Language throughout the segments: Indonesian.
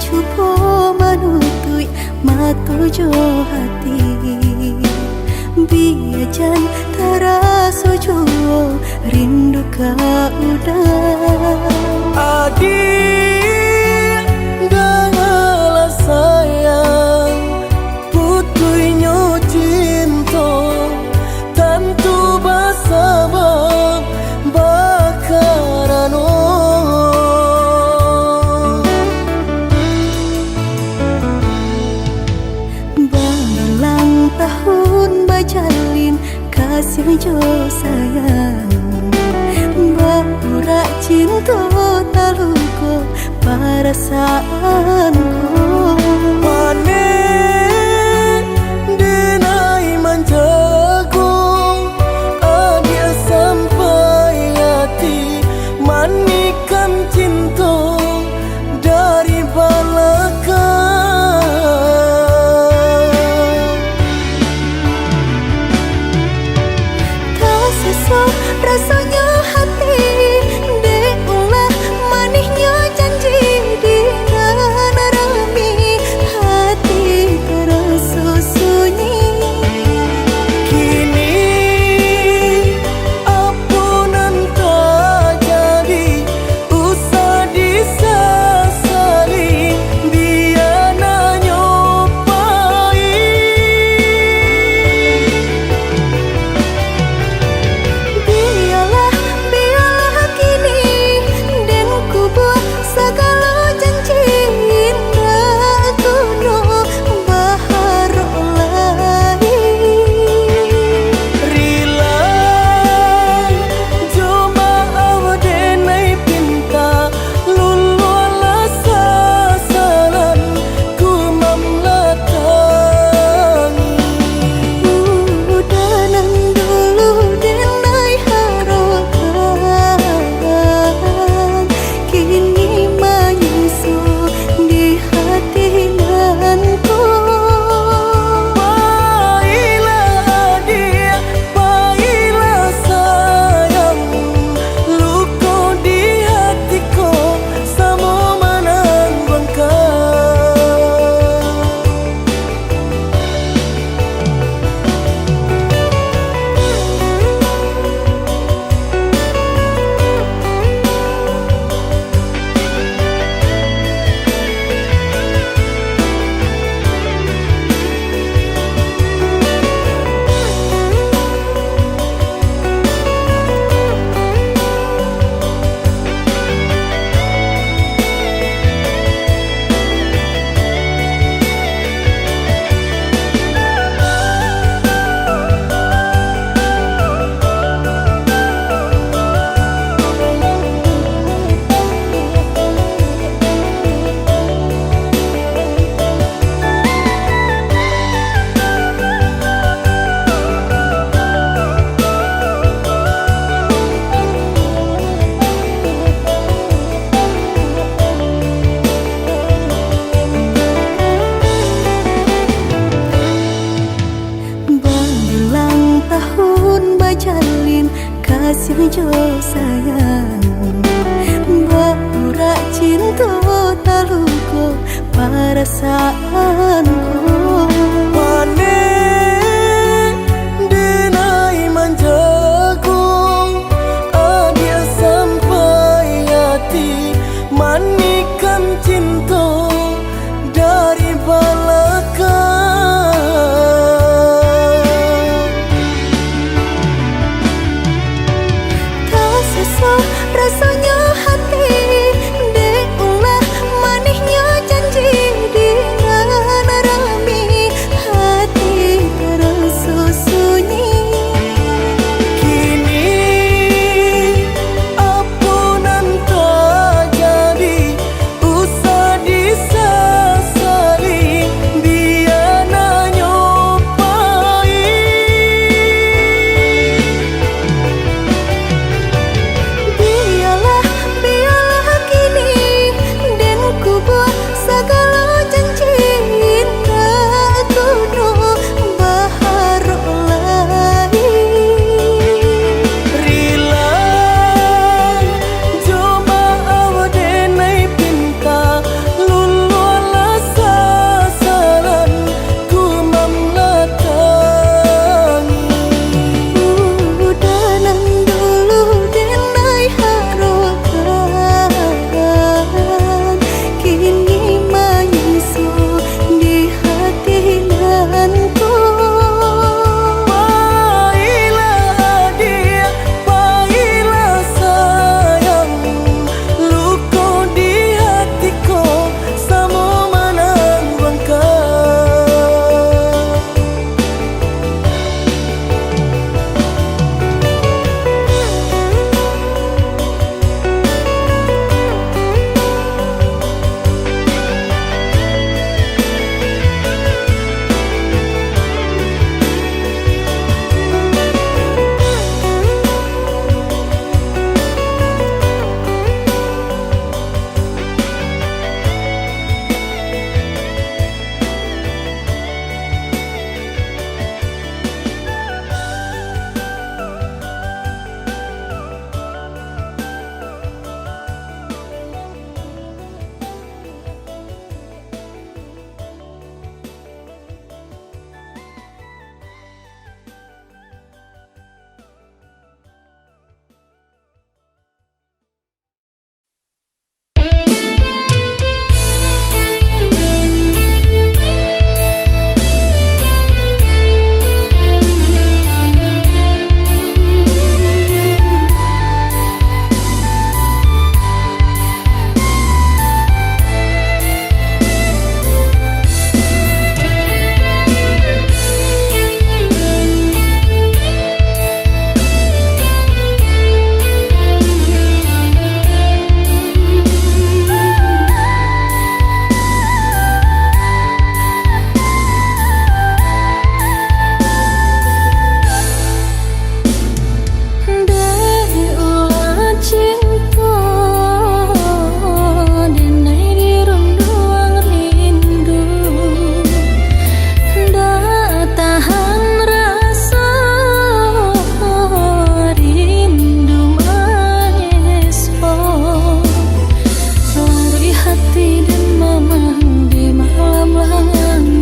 cupo manutui matujo hati biajan taraso juo rindu ka udah adik dengarlah sayang putuinyo cinta tentu bersabang bakarano berulang tahun bajalin kasih jo sayang Baura cinta taluko perasaanku Pane denai manjago Adia sampai hati manikan cinta dari belakang tak sesuai rasanya hati deulah manisnya janji dengan rami hati terasa sunyi kini ampunan tak jadi usah disesali biar nyobai biarlah kini dan ku buat segala janji indah kuno bahar lagi rila cuma awdenai pinta lulu ala sasaran ku memlatangi udanan dulu denai harokan kini menyusul di hati nanku Baiklah dia, baiklah sayang luka di hatiku sama berulang tahun bajalin kasih jo sayang Baura cinta taluko perasaanku Pane denai manjago Adia sampai hati manikan cinta dari belakang tak sesuai rasanya hati deulah manisnya janji dengan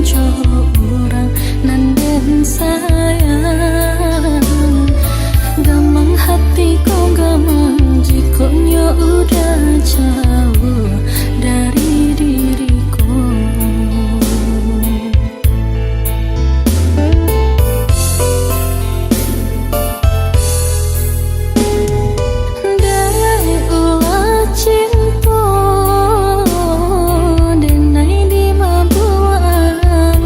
konco orang nanden sayang. Gamang hatiku gamang jikonya udah jauh dari diriku. Dari ulah cinta denai di mabuangan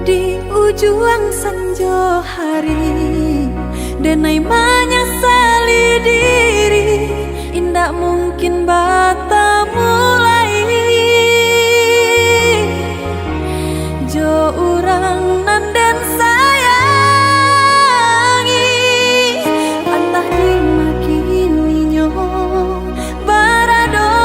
Di ujung senja hari, denai menyesali diri, indak mungkin bata mulai. Jo urang nan den sayangi, antah dimakini nyo barado.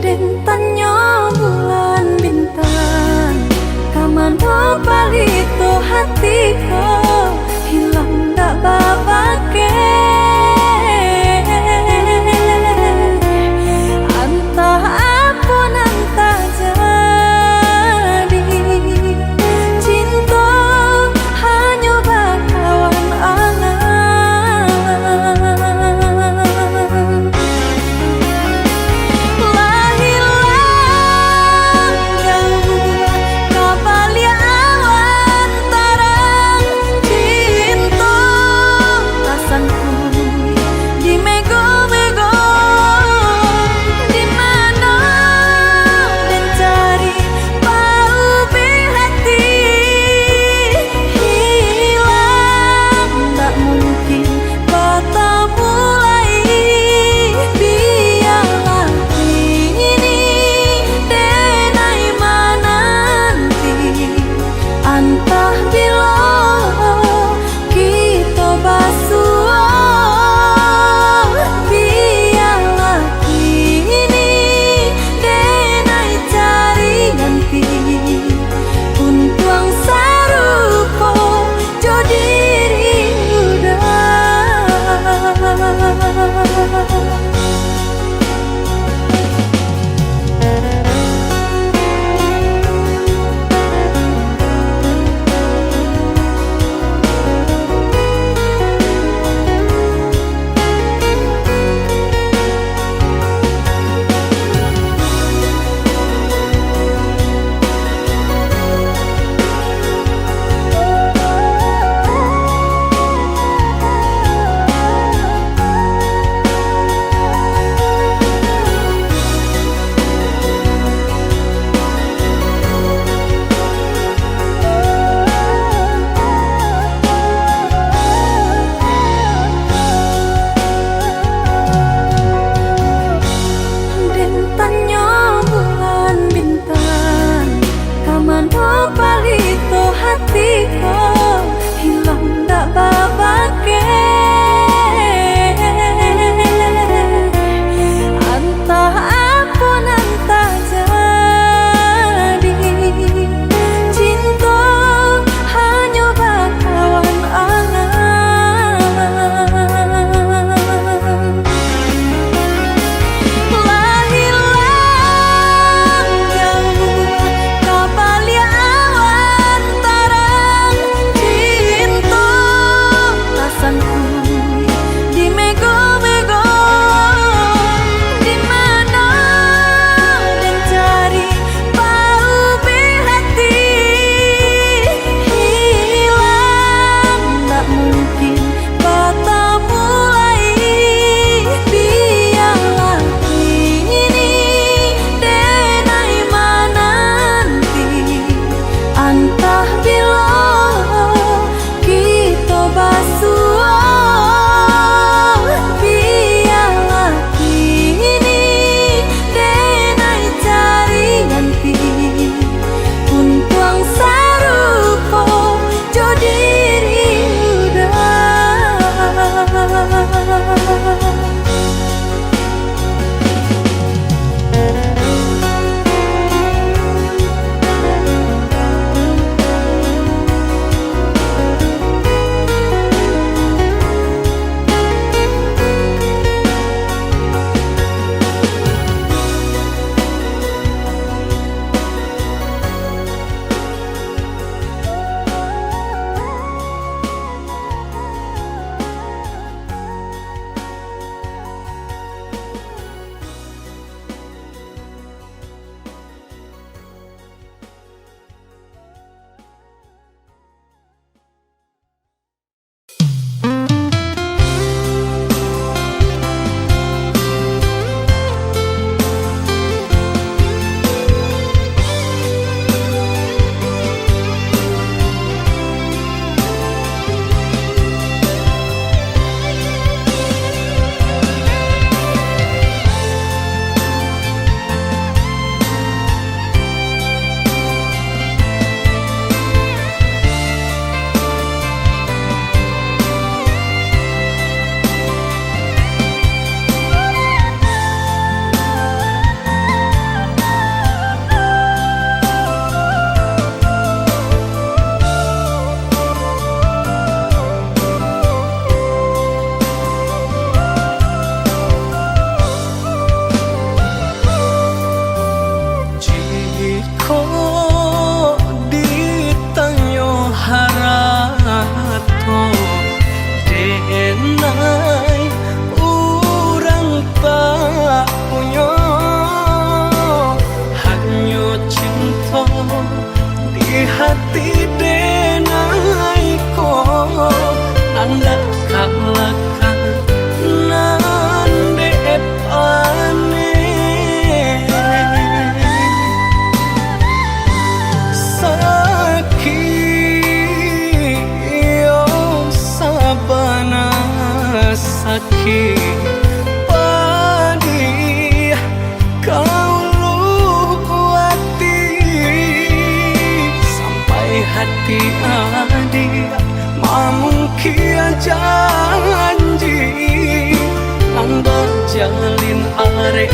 Den tanyo bulan bintang, kamano palito hatiku hilang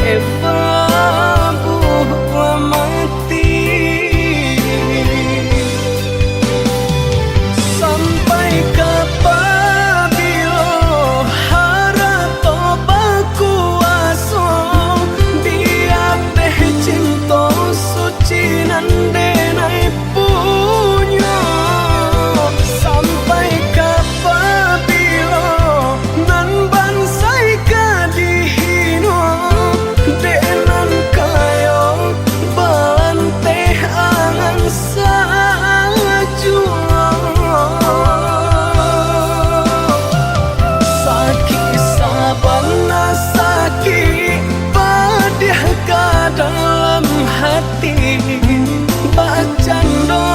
eva buah mati. Sampai kapabilo harato bakuaso dia teh cinta suci nandenai punya. Sampai kapabilo nan bansai kadihino denan kayo balante angan sajua. Sakit sabana sakit padih ka dalam hati bacando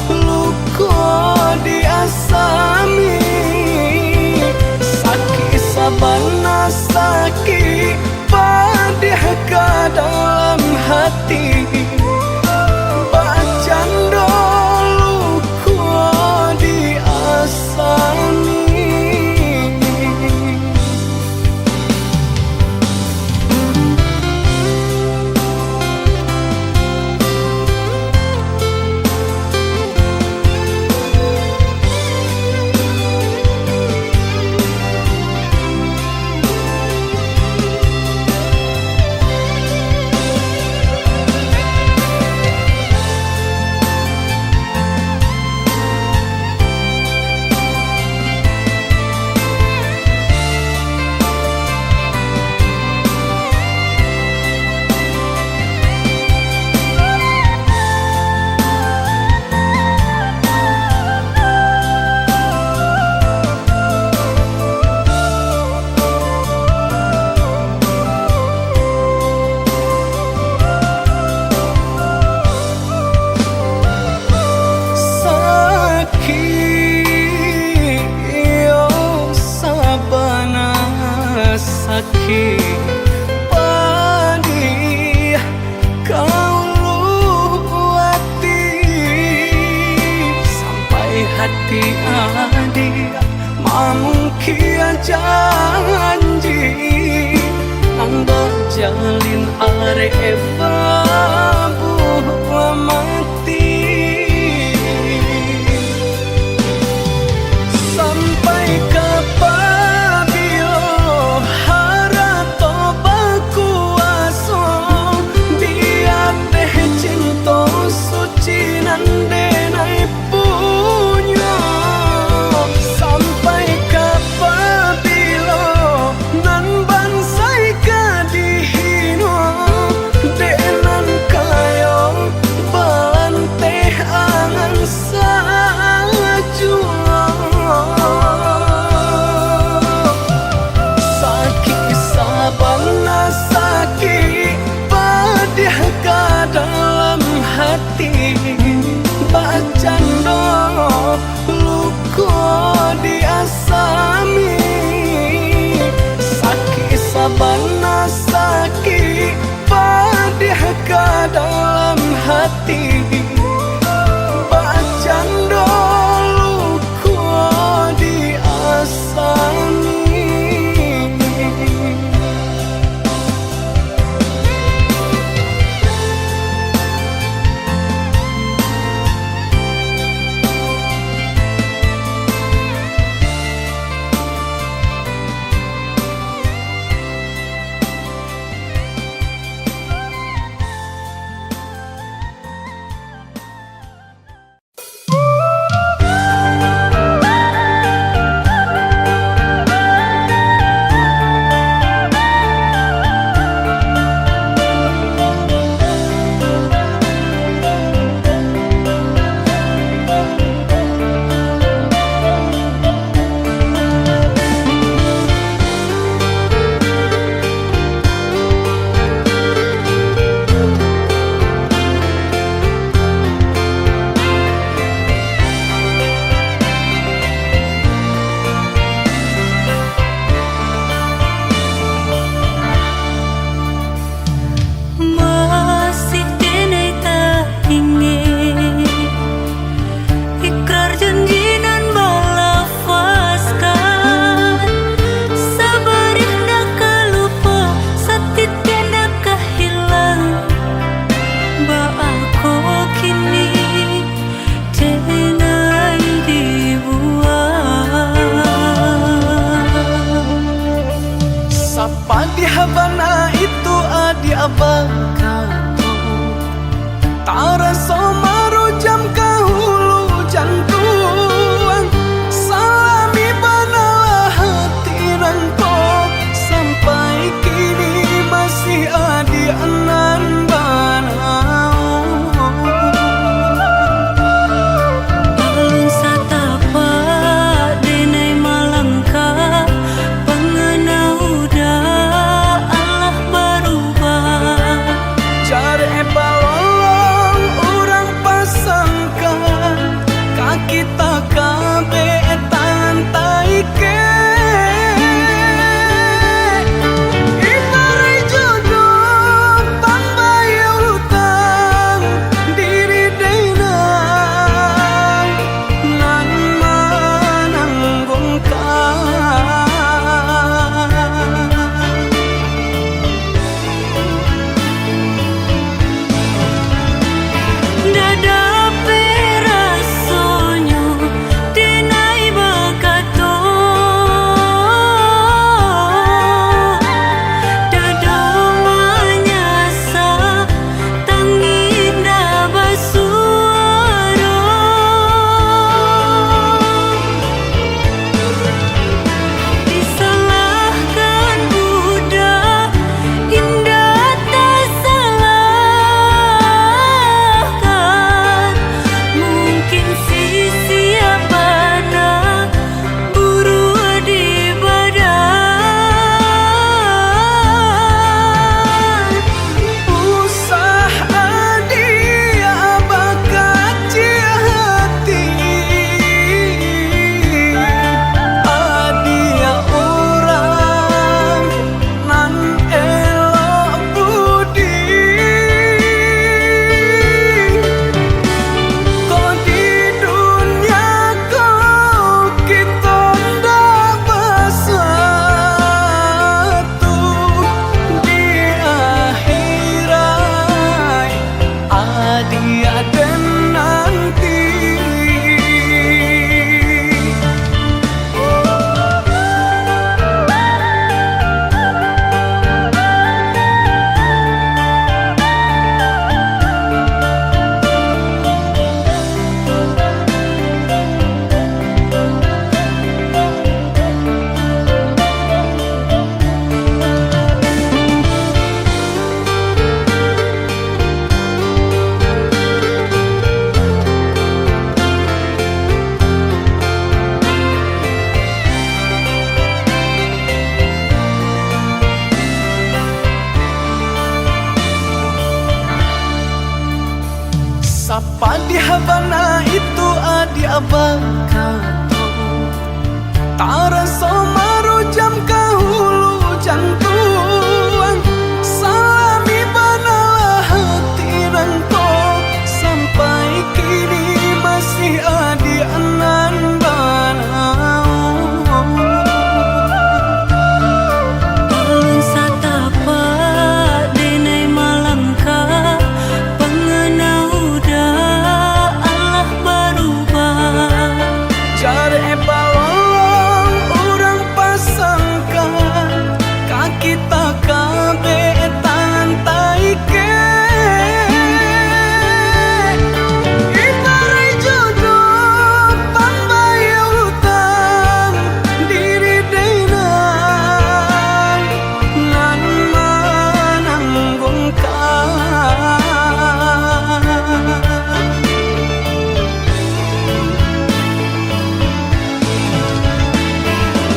luko diasami. Sakit sabana sakit padih ka dalam hati bacando luko diasami. Sakit padi kau luati sampai hati adik mangkia janji nang berjalin areva buah mati. Sampai kapabilo harato bakuaso dia teh cinta suci nandenai punya. Sampai kapabilo nan bansai kadihino denan kayo balante angan sajua. Sakit sabana sakit padih ka dalam hati bacando luko diasami. Sakit sabana sakit padih ka dalam hati bacando luko diasami. Sapa di habana itu adi abakato Tara somaru jam kahulu jantuan Salami banalah hati rangko Sampai kini masih adi anan banau Alun satapa denai malangka pengenau da Allah berubah Jare balolong orang pasangkan kaki tak kabe tangan taike Ibari jodoh pambayar utang diri denang nan menanggungkan Dada perasonyo denai bakato Dada manyasa tanginda basuaro Disalahkan budak indah tak salahkan Mungkin sisi abana buru di badan Usah adia bakaci hati Adia orang nan elok budi Kau di dunia kau kita ndak bersatu Di akhirat adia dan nanti Sapa di habana itu adi abakato Tara somaru jam kahulu jantuan Salami banalah hati rangko Sampai kini masih adi anan banau Alun satapa denai malangka pengenau da Allah berubah Jare balolong orang pasangkan kaki tak kabe tangan taike Ibari jodoh pambayar utang diri denang nan menanggungkan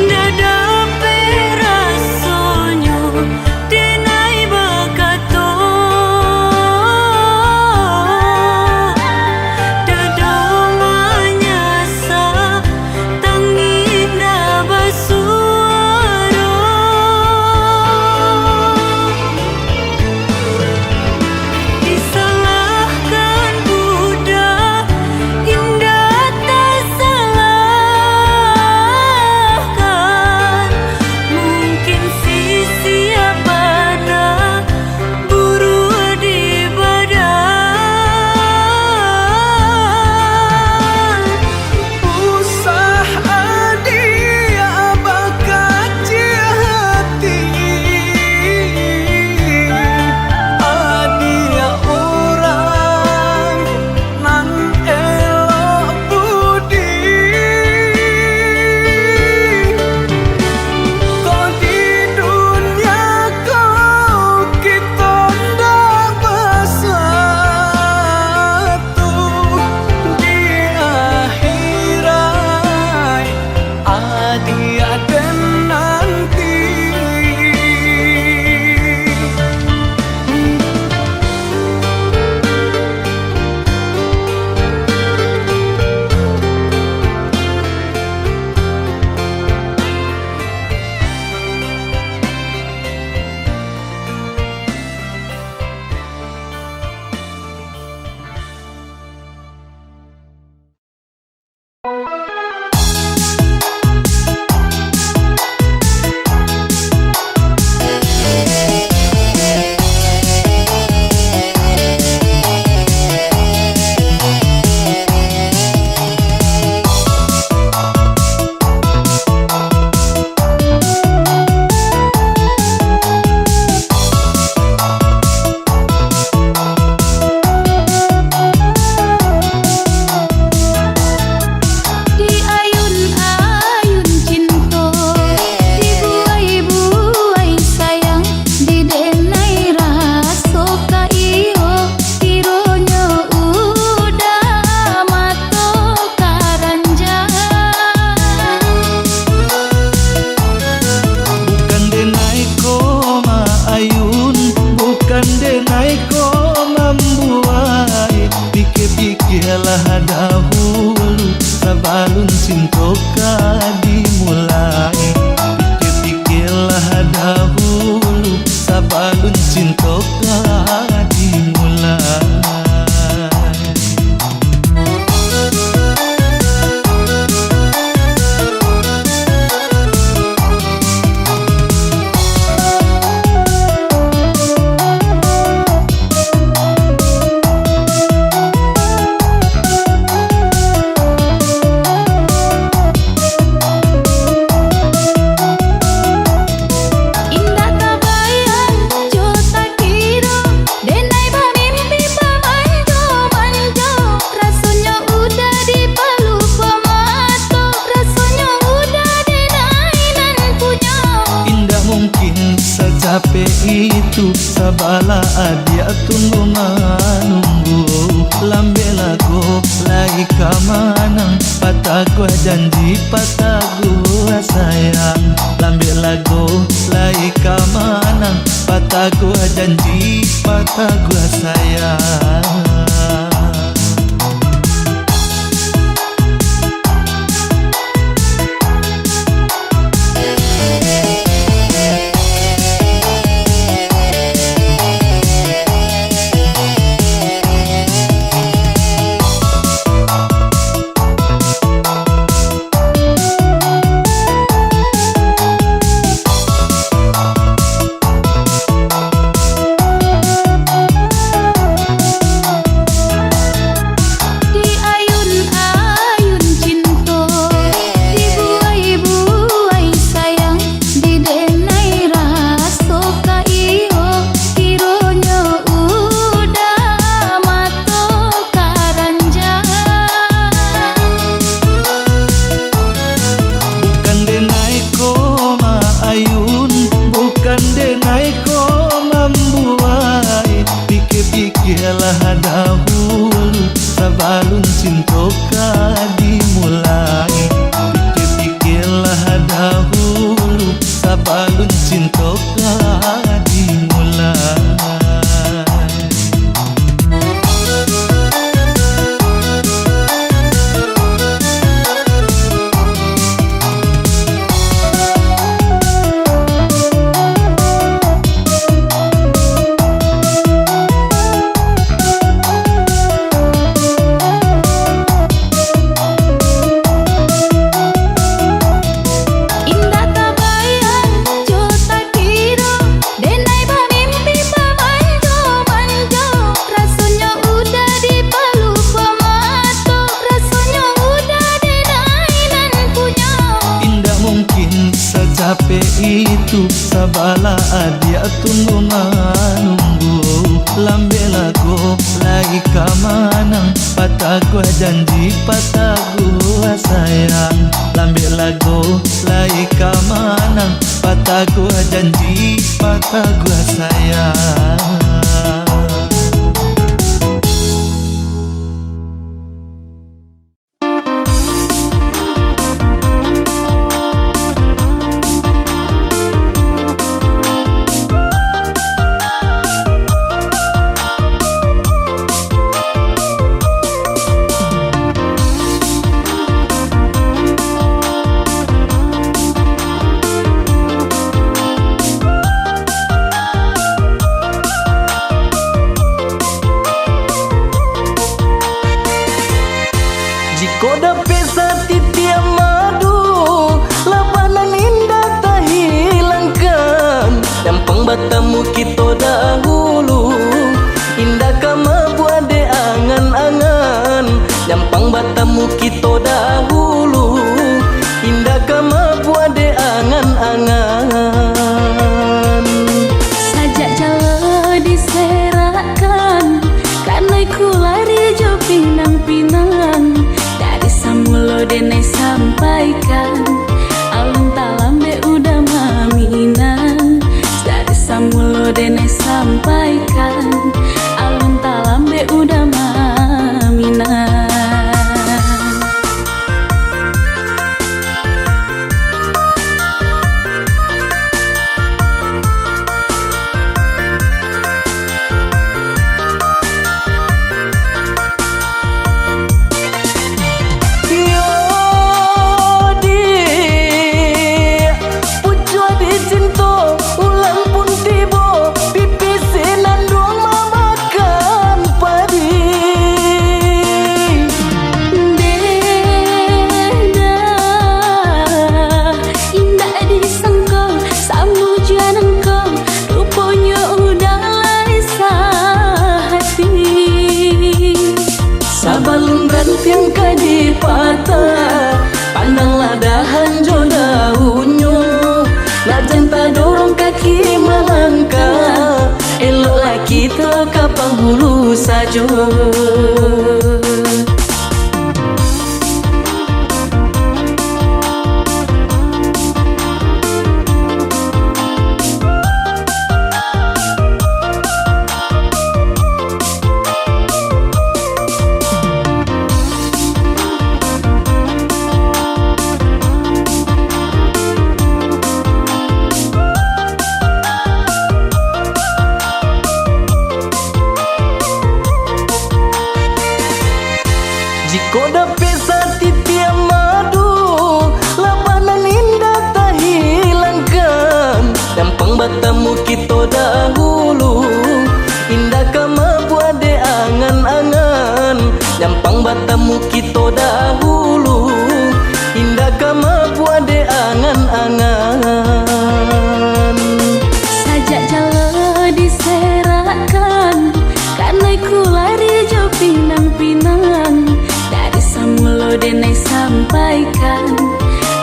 Dada perasonyo denai bakato Dada manyasa tanginda basuaro Disalahkan budak indah tak salahkan Mungkin sisi apa itu sabala adia tunggu manunggu lambe lago lai kamanang patah gua janji patah gua sayang lambe lago lai kamanang patah gua janji patah gua sayang. Pikirlah dahulu sebelum cinta dimulai. Pikirlah dahulu sebelum cinta dimulai. Capek itu sabala adia tunggu manunggu lambe lago lai kamanang patah gua janji patah gua sayang lambe lago lai kamanang patah gua janji patah gua sayang. Koda pesa titiam madu labanan indah tak hilangkan Nyampang batamu kita dahulu indah kama buat de angan-angan Nyampang batamu kita dahulu indah kama buat de angan-angan Sajak jala diserakan karena ku lari jo pinang-pinang Mulo denai sampaikan alun talambe udah maminan dari samulo denai sampaikan alun talambe udah maminan pandanglah dahan jo daunnya Najan tak dorong kaki melangkah Eloklah kita ke penghulu saja kita dahulu. Indah kama buat de angan-angan, nyampang batamu kita dahulu. Indah kama buat de angan-angan. Sajak jala diserakan, karena ku lari jauh pinang-pinang. Dari samulo denai sampaikan,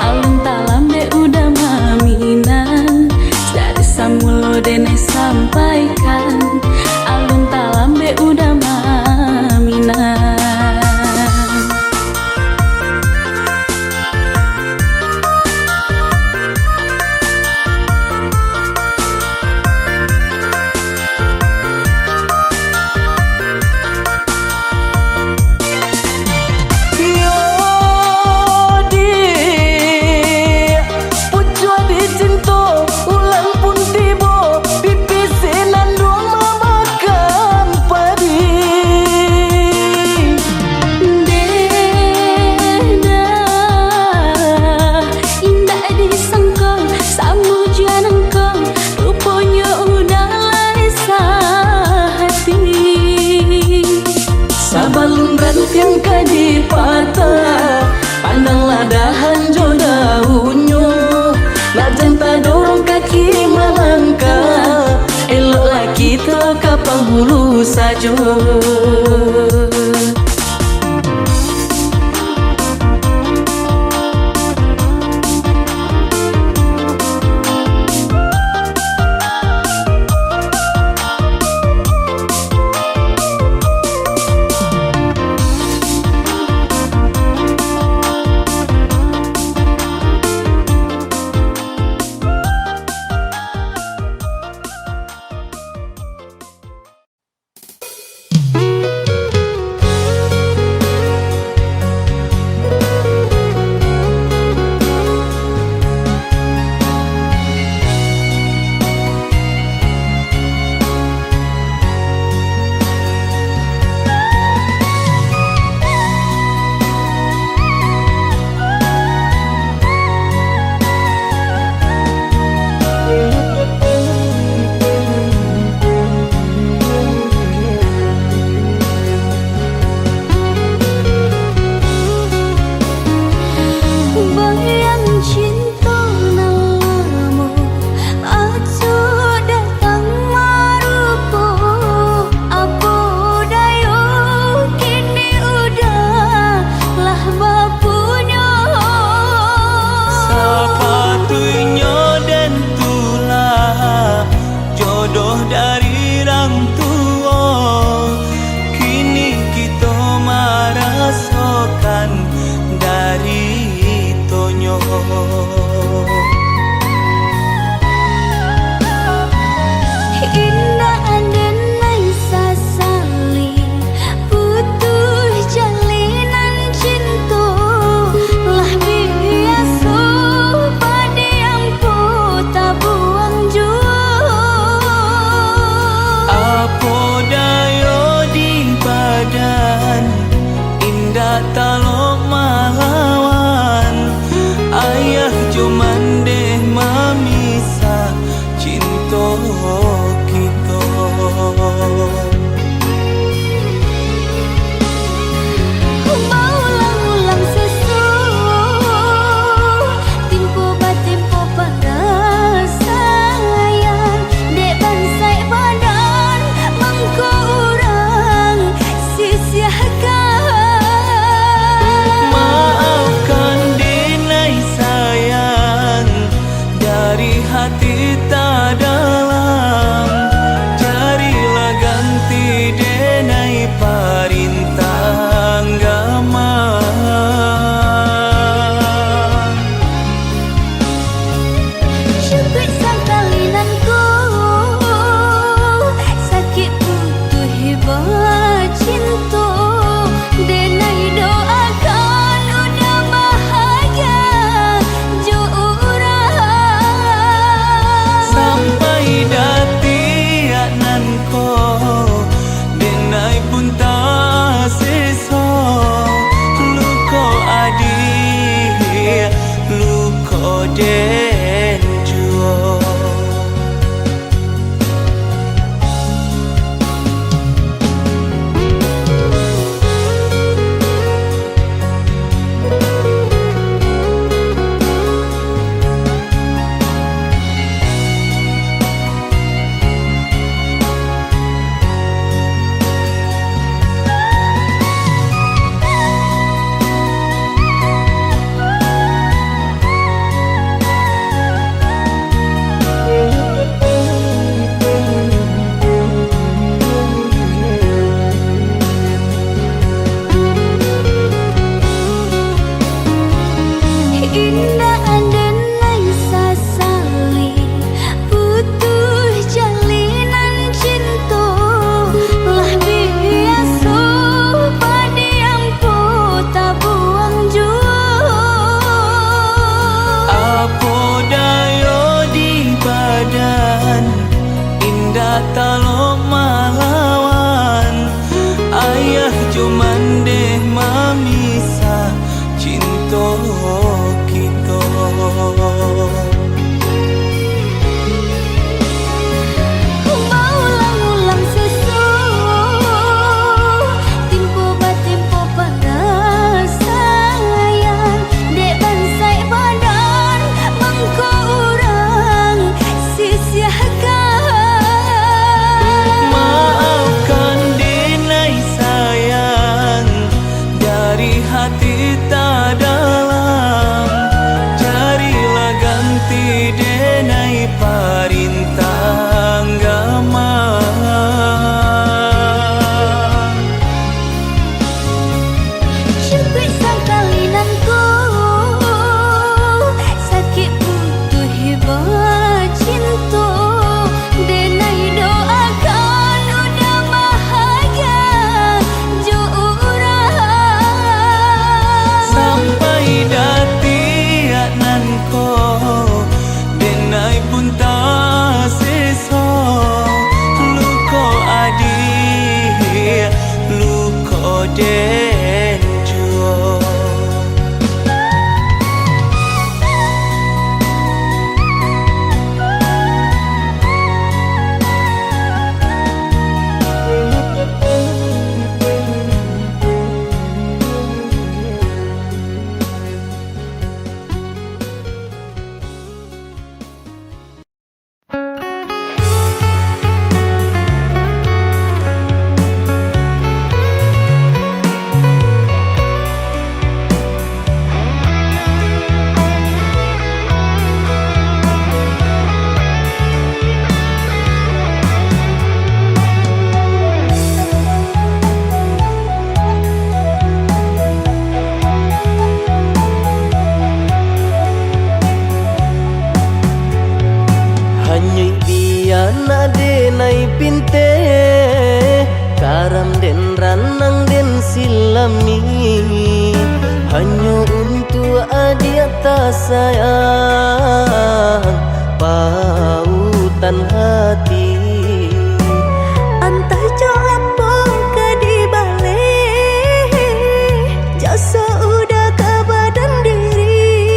alun talam de udah maminan. Dari samulo denai sampaikan, alun talam de udah maminan. Sabalun rantiang kadi patah, pandanglah dahan jo daunnya. Nak janta dorong kaki melangkah, eloklah kita kapang hulu saja. talo malawan ayah cuman deh memisah cinta kita. Maulang-ulang susu timpo batimpo pada sayang dek bansai badan mengko urang sia-siakan. Maafkan dinai sayang dari hati tak dalam, carilah ganti denai parintah agama. Syukur sangkalinanku sakit butuh hibah cinta denai doakan udah bahagia jo urang Sampai datiak nanko denai pun tak seso luko adik luko denjo. Hanyui biana denai pinte karam den ranang den silami hanya untuk adia tak sayang pautan hati. antah jo apa ke di balik jasa udah ke badan diri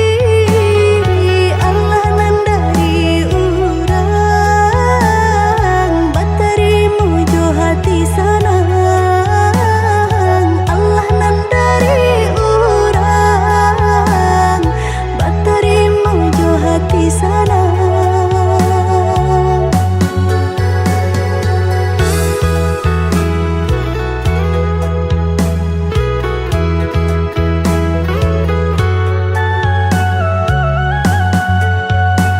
Allah nan dari urang batarimu jo hati sanang Allah nan dari urang batarimu jo hati sanang.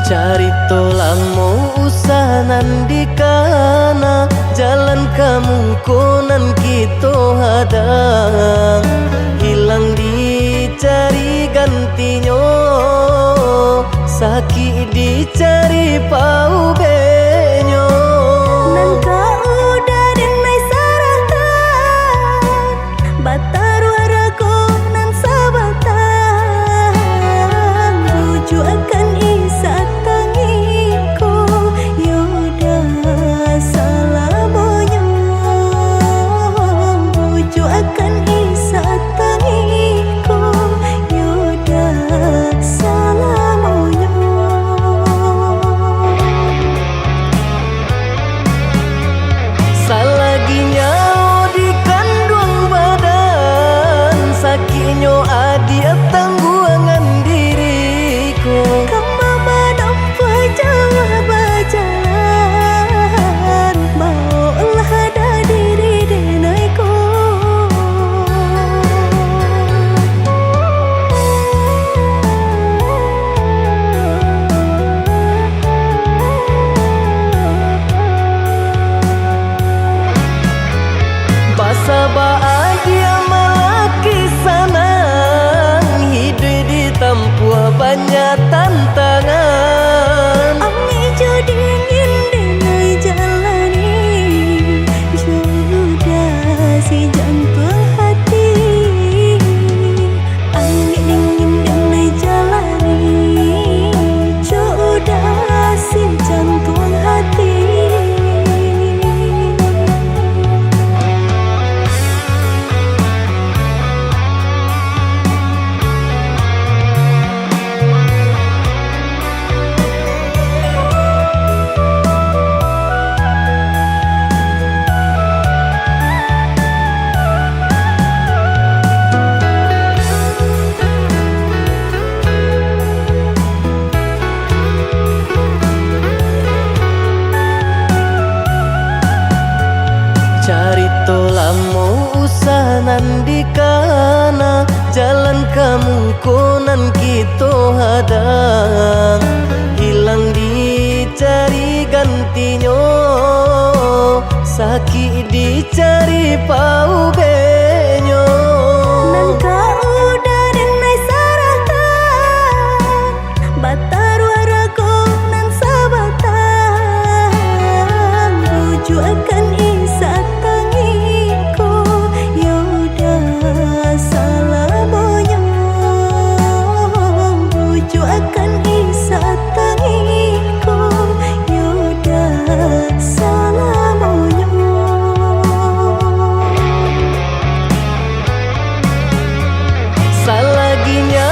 Cari tolang mau usahanan di kana jalan kamu konan kita hadang hilang dicari gantinya sakit dicari pau benyo. Nan kau udah denai saratan bataru haraku nan sabatan rujuk akan isa tangiku yoda salamonyo rujuk akan isa tangiku yoda salamonyo. usanan di kana jalan kamu konan kita hadang hilang dicari gantinya sakit dicari pau benyo Nangka udah denai saratan Bataru arago nan sabatan Buju akan isa tangiku Yaudah salamonya Buju akan isa tangiku Yaudah salamonya Salaginya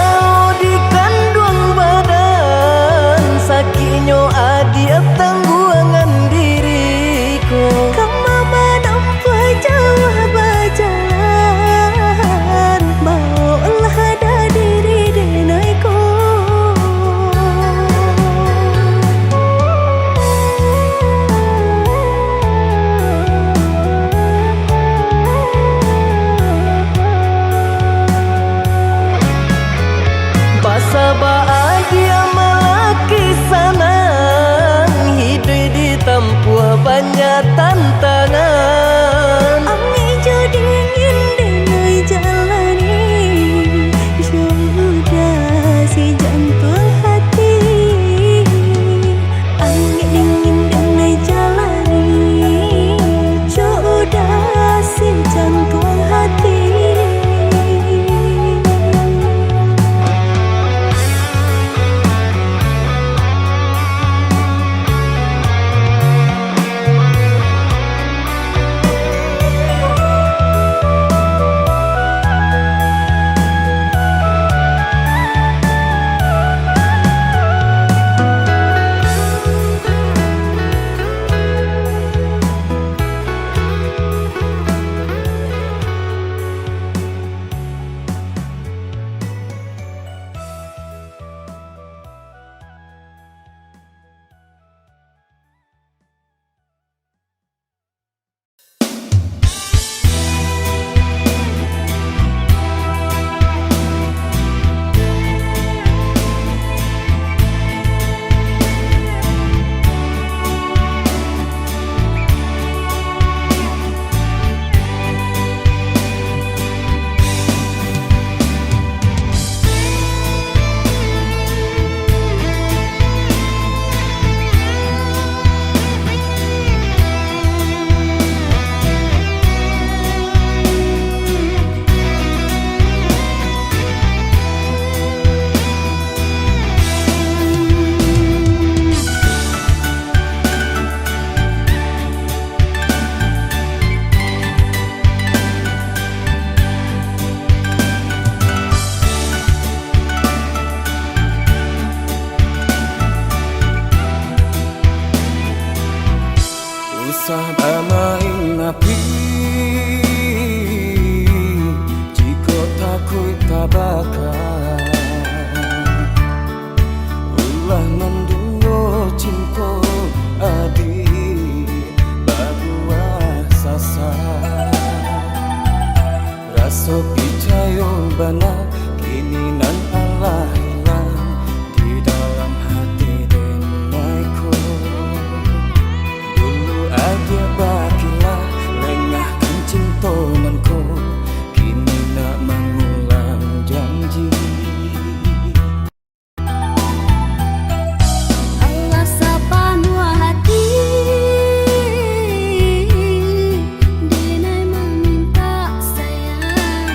di kandung badan sakinyo adi tangguangan diriku Kama menampu jauh berjalan Bawalah ada diri denaiku Basa bahagia melaki sanang hidup ditempuh banyak tantangan Ami jo dingin denai jalani Sudah si jantung hati Ami dingin denai jalani Sudah si jantung hati Usah damain api jika takut tak bakal ulah mendungo cinta adi baguah sasa rasa percaya bana kini nan Allah hilang di dalam hati denaiku Adia bagilah lengahkan cinta nanku kini nak mengulang janji Allah sepenuh hati Denai meminta sayang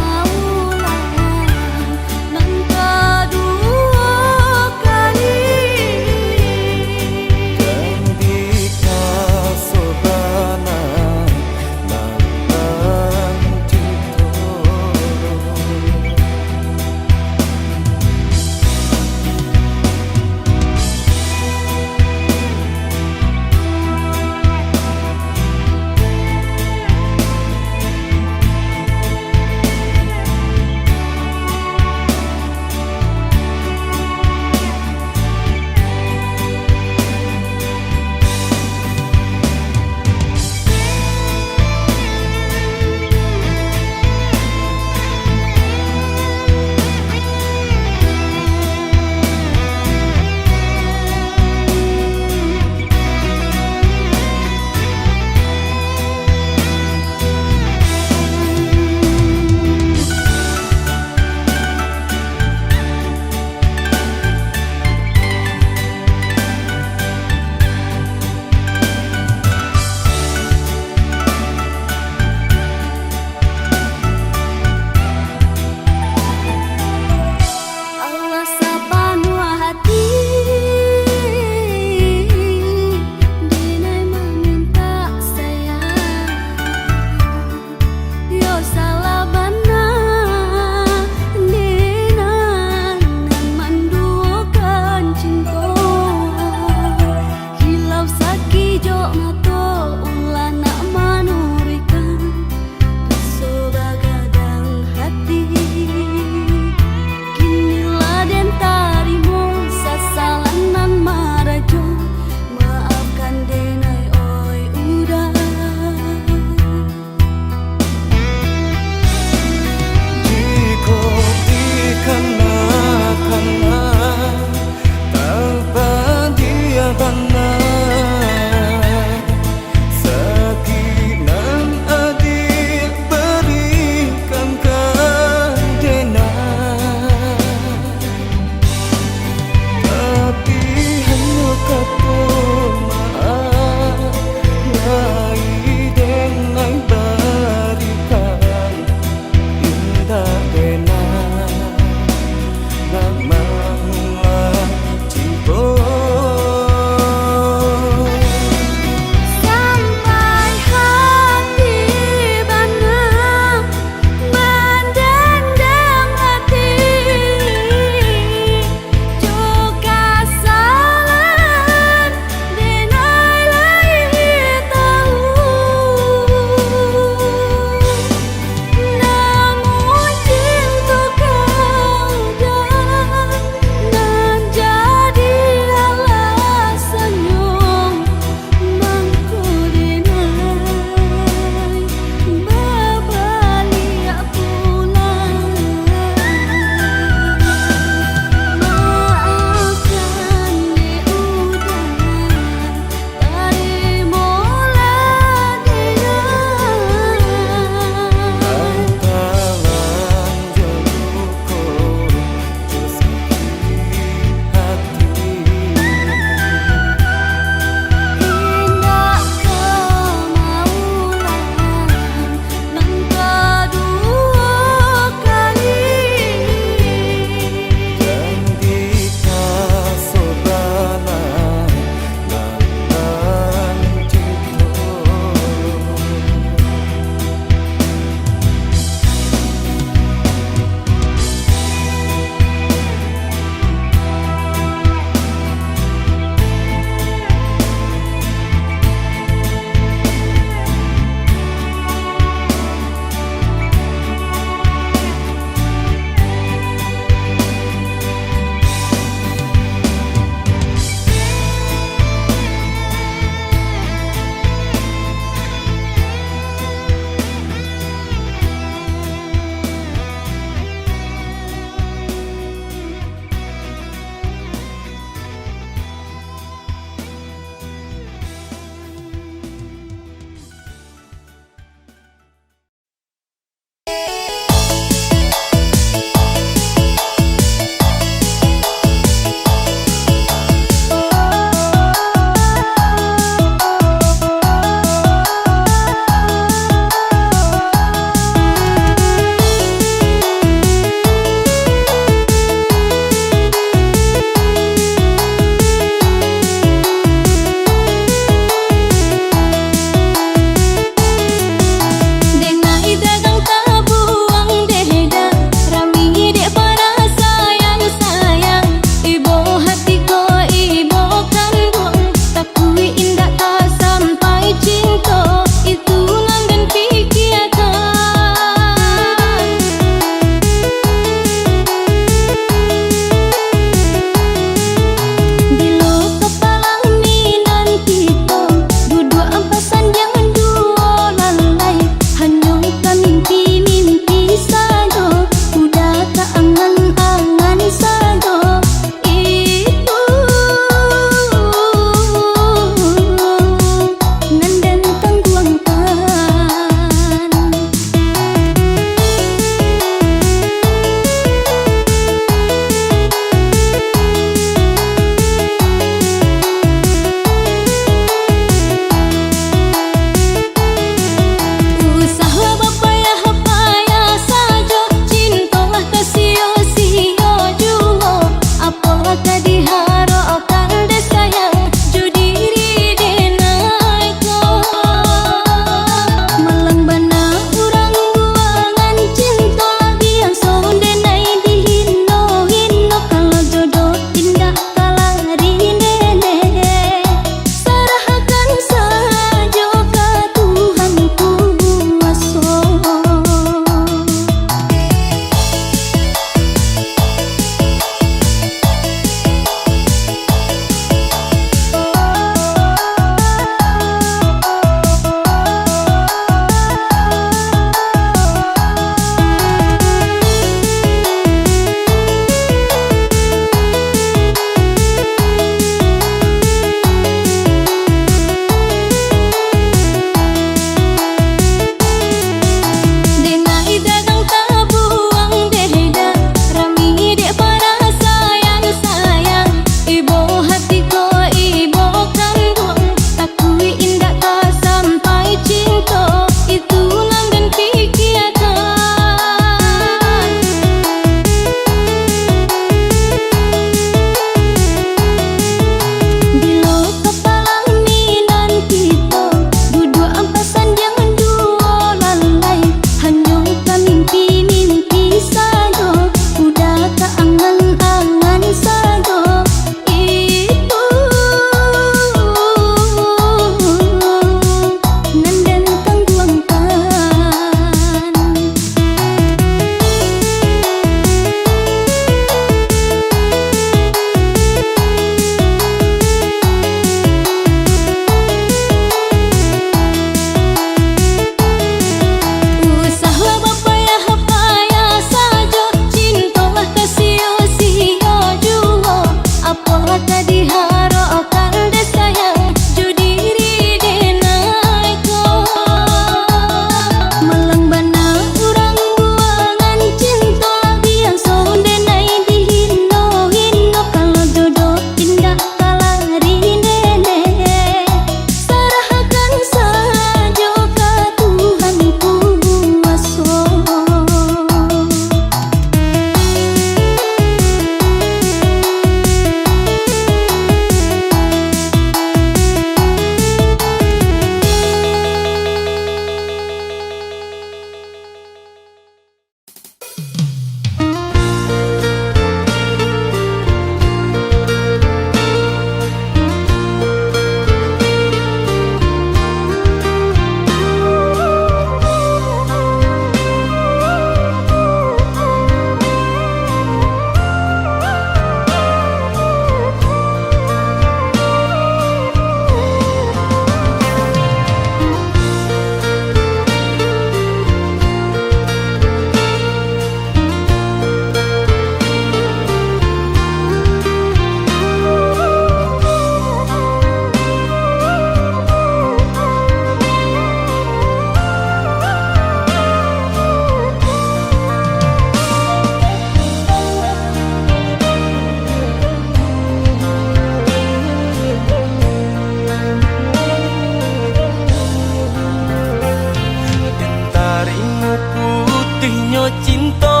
no cinta,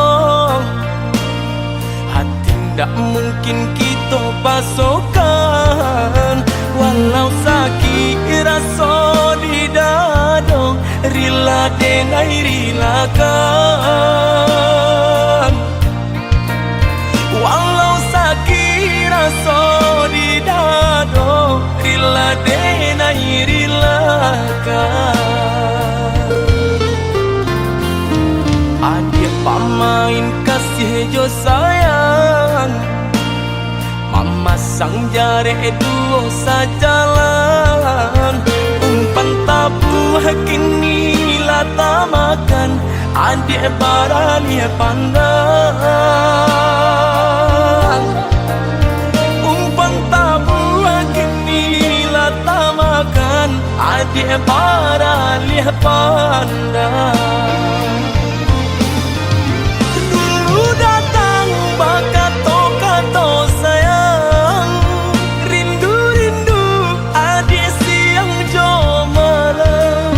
hati ndak mungkin kita pasokan. Walau sakit rasa di dada, rela dengai rilakan. Walau sakit rasa di dada, rela dengai rilakan. Adik pamain kasih jo sayang, mama sang jare duo sajalan. Umpan tabuh kini lata makan, adik baralia pandang. Umpan tabuh kini lata makan, adik baralia pandang. Kato sayang, rindu-rindu adik siang jo malam.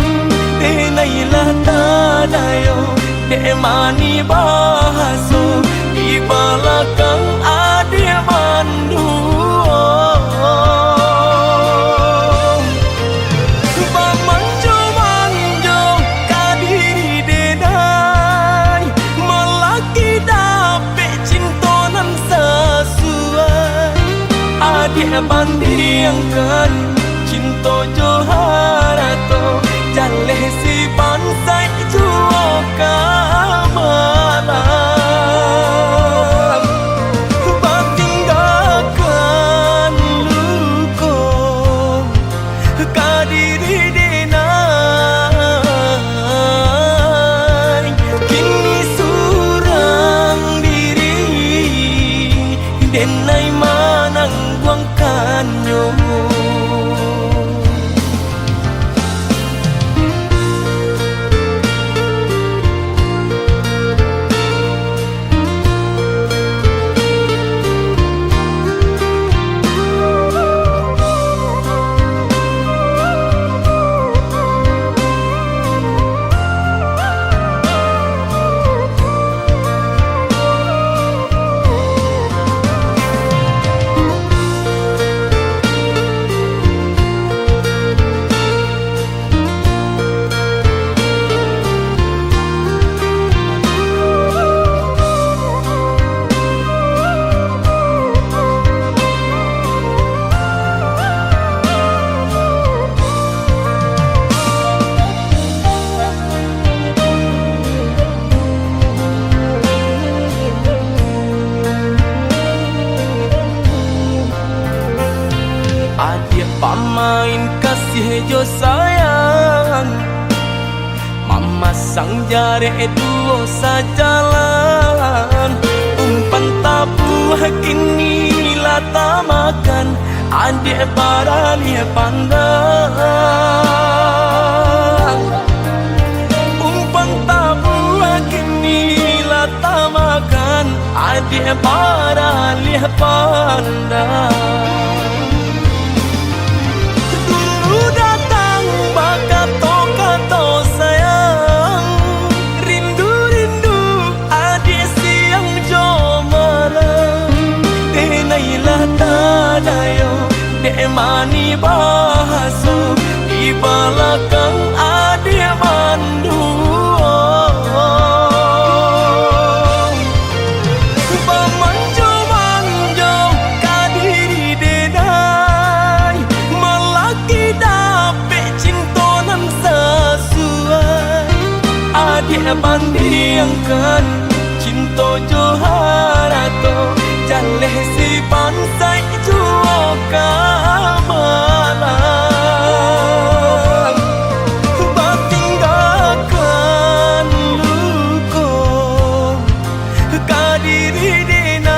Denailah tadayo, dek mani bahaso, di belakang adik mandu. Bamanjo-manjo kadiri denai, melaki dapet cintonan sesuai. Adik bandingkan cinta joharato, jaleh si bansai juo kamalan. Batinggalkan luko kadiri denai, kini surang diri denai manang buangkannya. Adik pamain kasih jo sayang, mama sang jare duo sajalan. Umpan tabuh kini lata makan, adik baralia pandang. Umpan tabuh kini lata makan, adik baralia pandang. Kato sayang, rindu-rindu adik siang jo malam. Denailah tadayo, dek mani bahaso, di belakang adik mandu. Bamanjo-manjo kadiri denai, melaki dapet cintonan sesuai. Adik bandingkan cinta joharato, jaleh si bansai juo kamalan. Batinggalkan luko kadiri denai,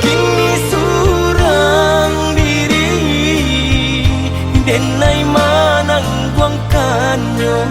kini surang diri denai manang buangkannya.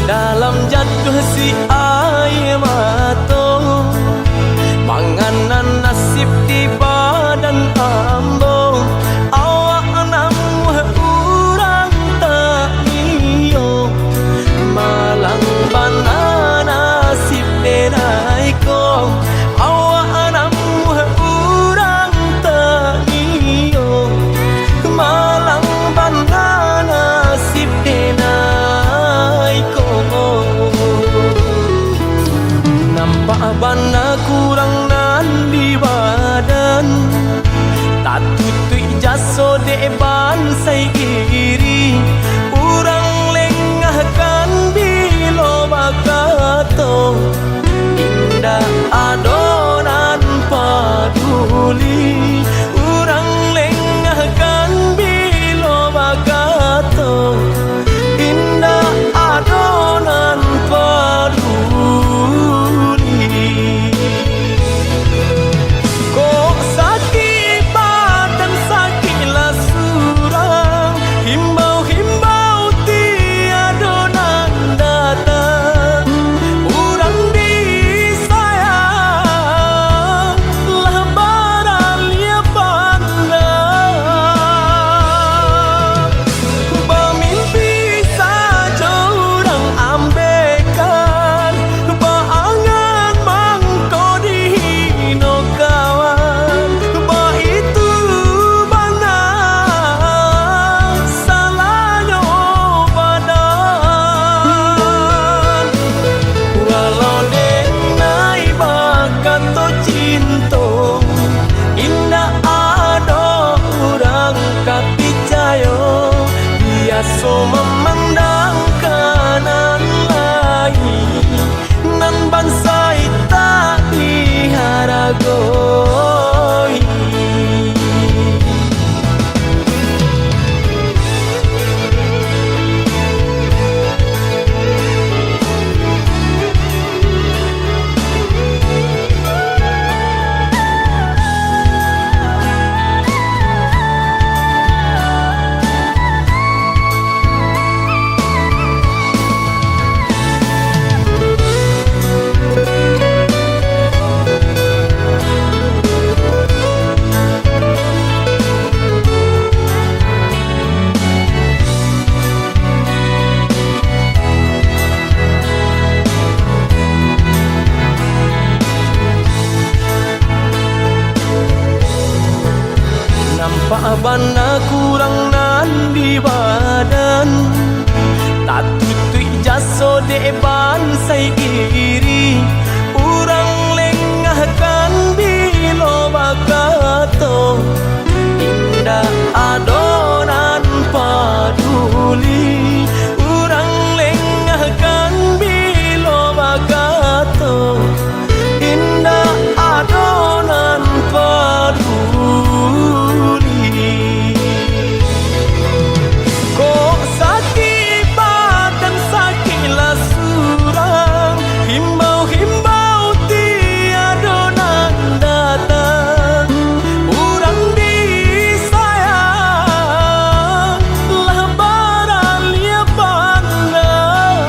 dalam jatuh si air mata, manganan nasib di badan ambo. Awak namu urang tak iyo, malang bana nasib denai ko. Awak namu urang tak iyo, malang bana nasib denai ko. Nampak bana kurang nan di badan, tak tutui jaso deban sai iri. Urang lengahkan bilo bakato, indah adonan paduli. Urang lengahkan bilo bakato, indah adonan paduli. Kok sakit badan sakitlah surang, himbau-himbau tiada nan datang. Urang disayang lah baralia pandang. Bermimpi saja urang ambekan, baangan mangko dihino kawan. Ba itu bana salahnya badan. Walau denai bakato cinta, indah ada urang kapicayo. Biasa memandang kanan lain, nan bansai tak diharagoi. Nampak bana kurang nan di badan, tak tutui jaso deban sai iri. Urang lengahkan bilo bakato, indah adonan paduli. Urang lengahkan bilo bakato, indah adonan paduli. Kok sakit badan sakitlah surang, himbau-himbau tiada nan datang. Urang disayang lah baralia pandang.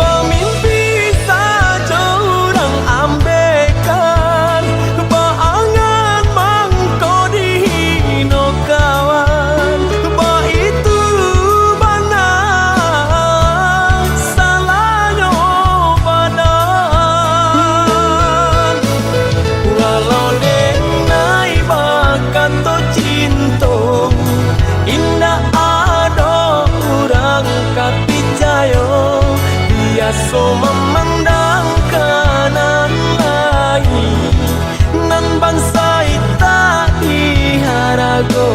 Bermimpi saja urang ambekan, baangan mangko dihino kawan. Ba itu bana salahnya badan. Walau denai bakato cinta, indah ada urang kapicayo. Biasa memandang kanan lain, nan bansai tak diharagoi.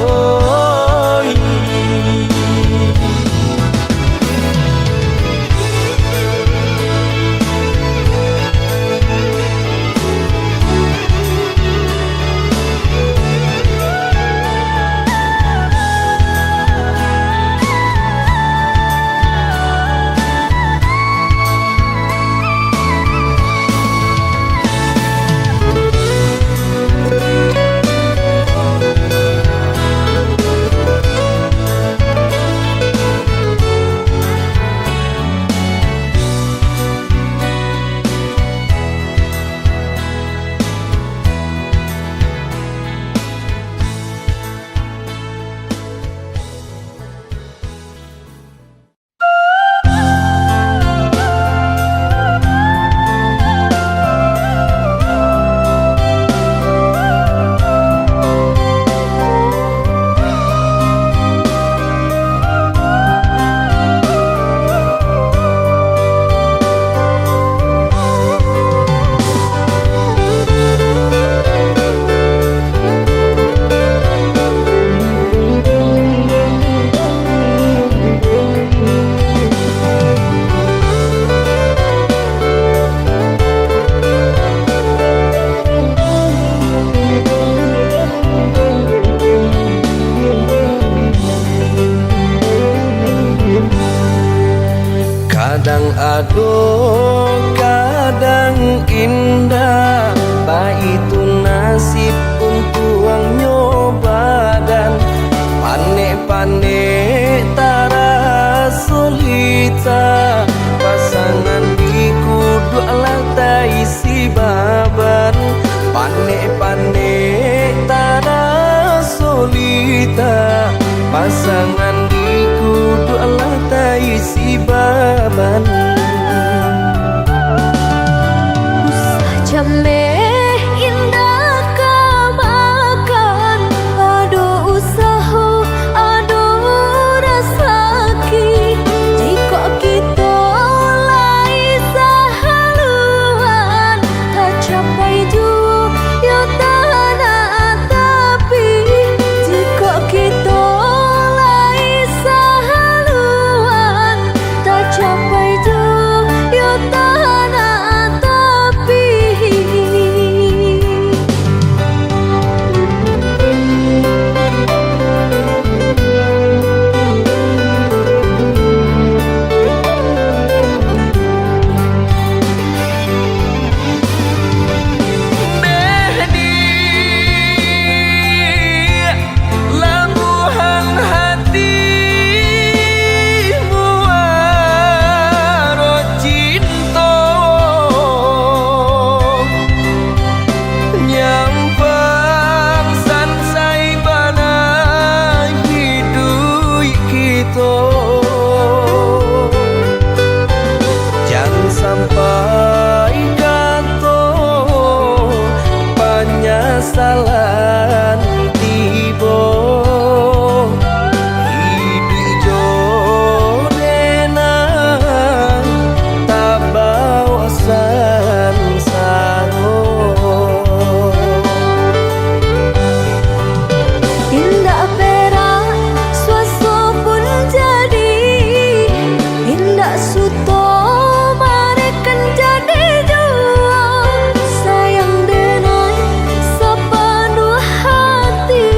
Kadang aduh, kadang indah, itu nasib untuk ang nyoba. Dan panek-panek tara solita, pasangan di kudu lantai si baban. Panek-panek tara solita, pasangan di kudu lantai si baban. Jameh indah kamakan, aduh usaha, aduh rasaki. Jika kita lai sahaluan, tak capai juga tanah tapi. Jika kita lai sahaluan, tak capai juga tanah tapi. Lambuhan hatimu aro cinta, nyampang sansai bana hidup kita. Jangan sampai kata penyesalan tiba. Hidup jorena tak bawa sansaro. Indah perak suaso pun jadi, indah suto marekan jadi jua. Sayang denai sepenuh hati,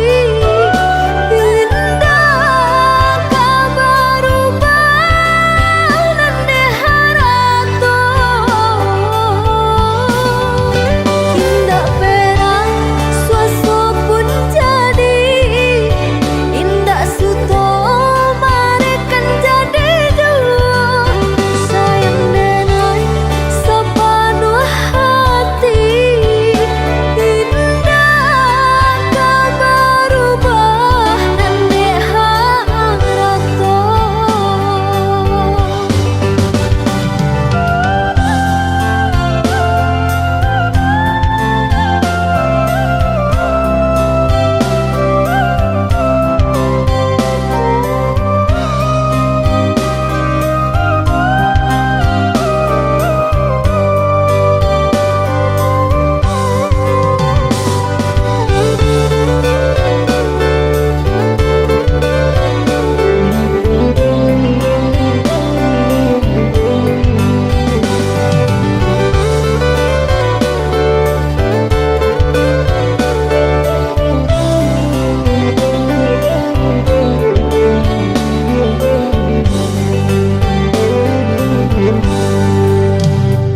indah kabar ubah nande harato. Indah perak suaso pun jadi, indah suto marekan jadi jua. Sayang denai sepenuh hati, indah kabar ubah nande harato.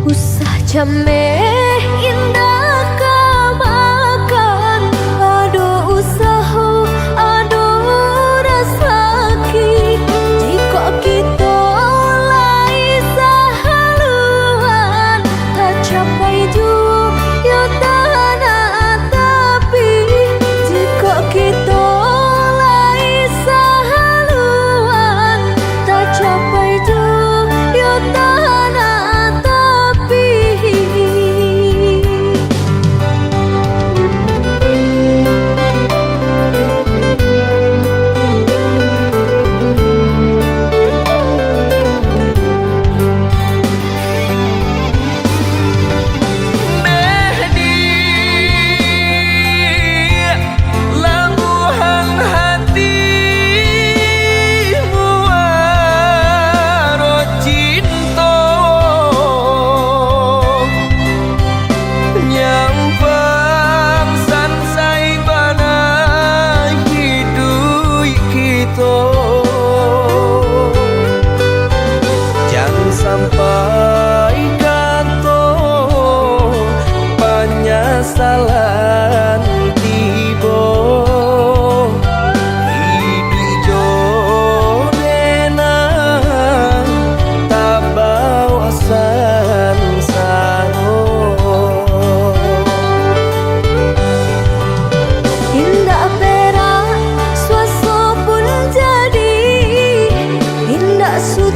Usah jameh indah kamakan, aduh usaha, aduh rasaki. Jika kita lai sahaluan, tak capai juga tanah tapi. Jika kita lai sahaluan, tak capai juga tanah tapi.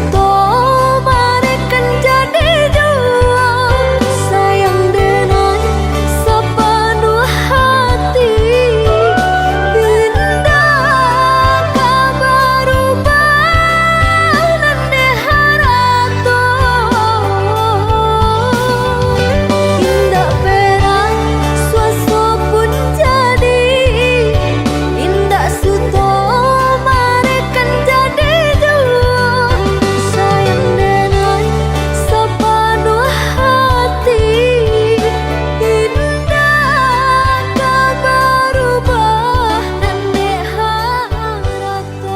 suto marekan jadi dua sayang denai sepenuh hati indah kabar ubah nande harato indah perang suaso pun jadi indah suto marekan jadi dua sayang denai sepenuh hati indah kabar ubah nande harato.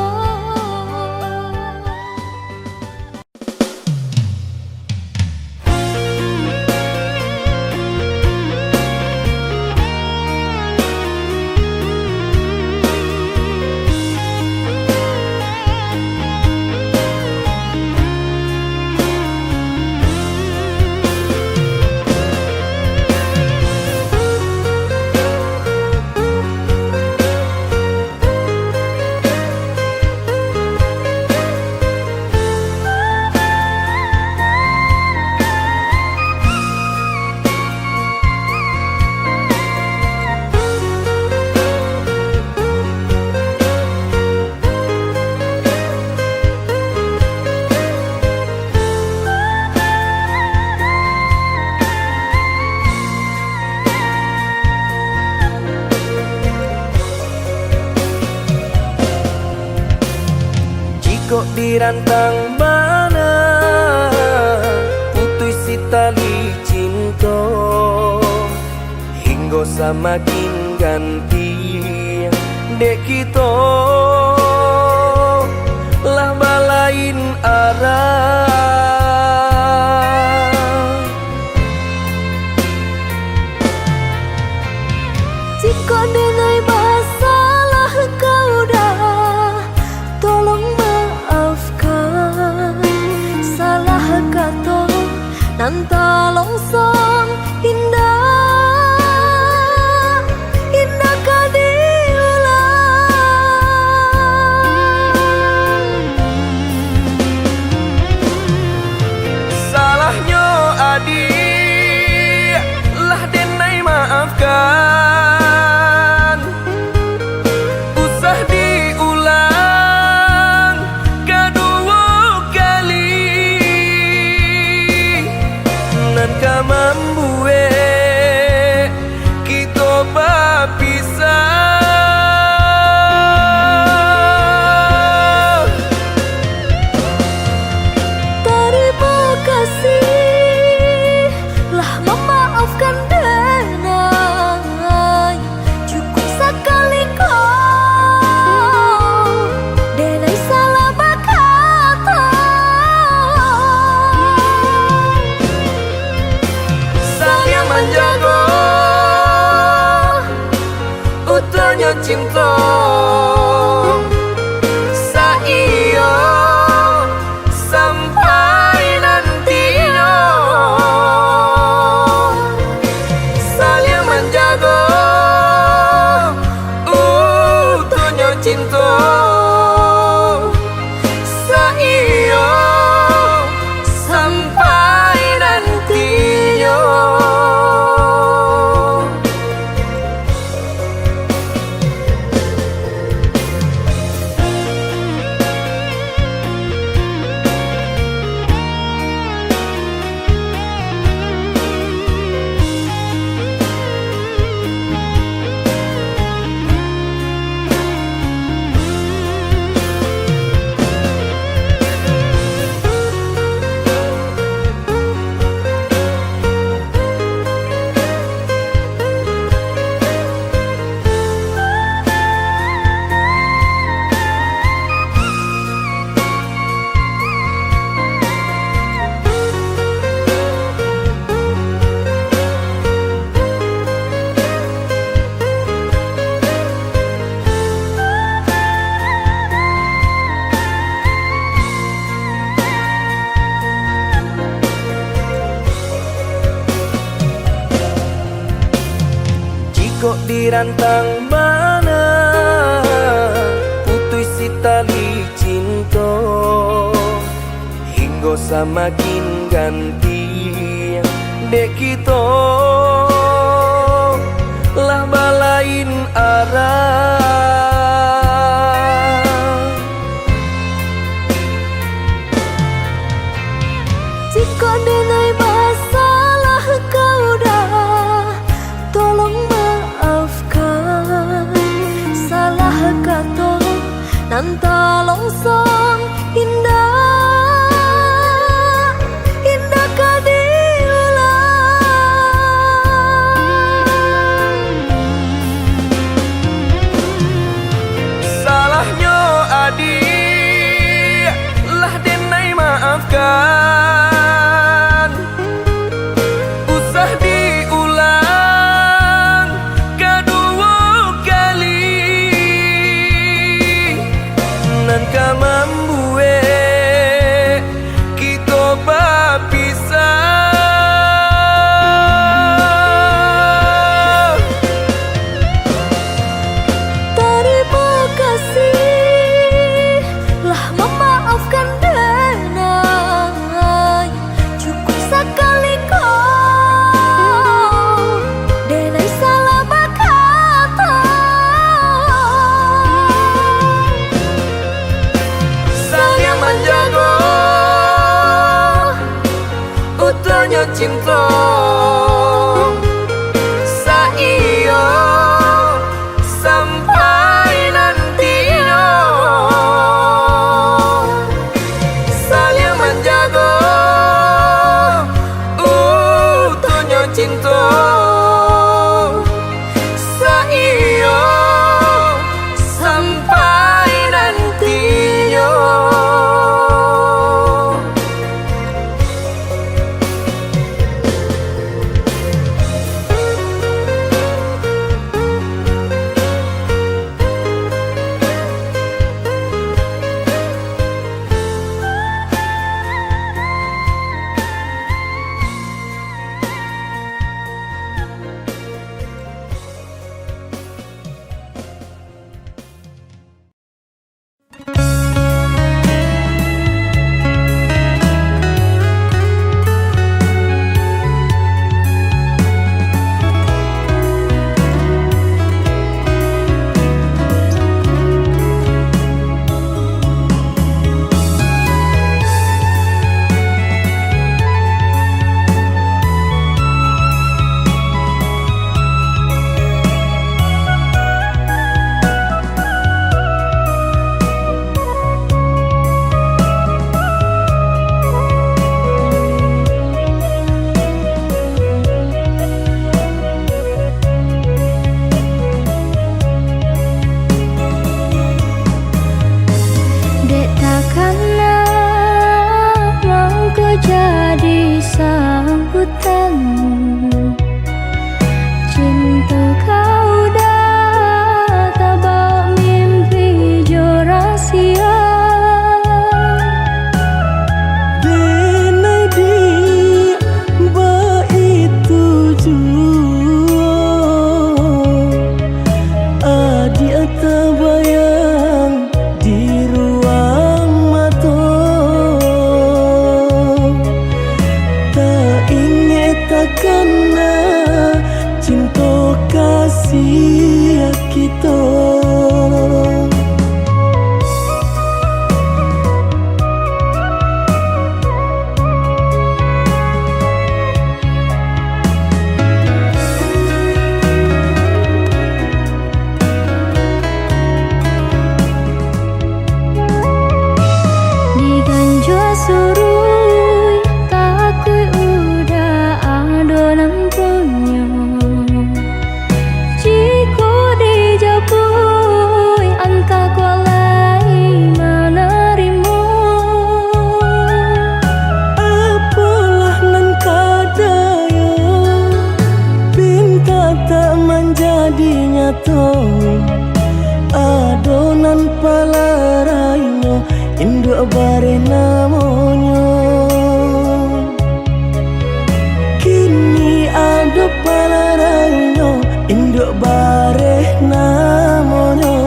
Jika dirantang mana putus si tali cinta hingga semakin ganti dek kita lah balain arah Jika denai masalah kau dah tolong maafkan salah kata nan talongsong indah indah kadiulang salahnya adik lah denai maafkan usah diulang kedua kali nan kamambue kita berpisah. terima kasih lah memaafkan denai cukup sekali kau denai salah berkata Sayang menjaga utuhnya cinta saiyo sampai nantinya saling menjaga utuhnya cinta saiyo sampai nantinya. Kok dirantang mana putus si tali cinta Nggo samakin ganti dek kita lah balain arah. Jika denai masalah kau dah, tolong maafkan. Salah kata nan tak longsong indah, indah kau diulang. Salahnya adik lah denai maafkan. Usah diulang kedua kali. Nan kamambue kita berpisah. Terima kasih lah memaafkan denai. Cukup sekali kau denai salah berkata. Saling menjaga utuhnya cinta. Saiyo sampai nantinya. Saling menjaga utuhnya cinta. Saiyo sampai nantinya. Dek takkanlah mau kau jadi sambutanmu. Cinta kau dah tabak mimpi jo rahsia. Denai dia itu jua. Adik terbayang di ruang mata. Tak ingat takkan cinta kasih kita. Diganjur surui takui udah adonan punya. Jika dijabui anta kualai menerima. Apalah nan kadaya pinta tak menjadi nyata. Adonan palarainya induk bare namanya. Kini ada palarainya induk bare namanya.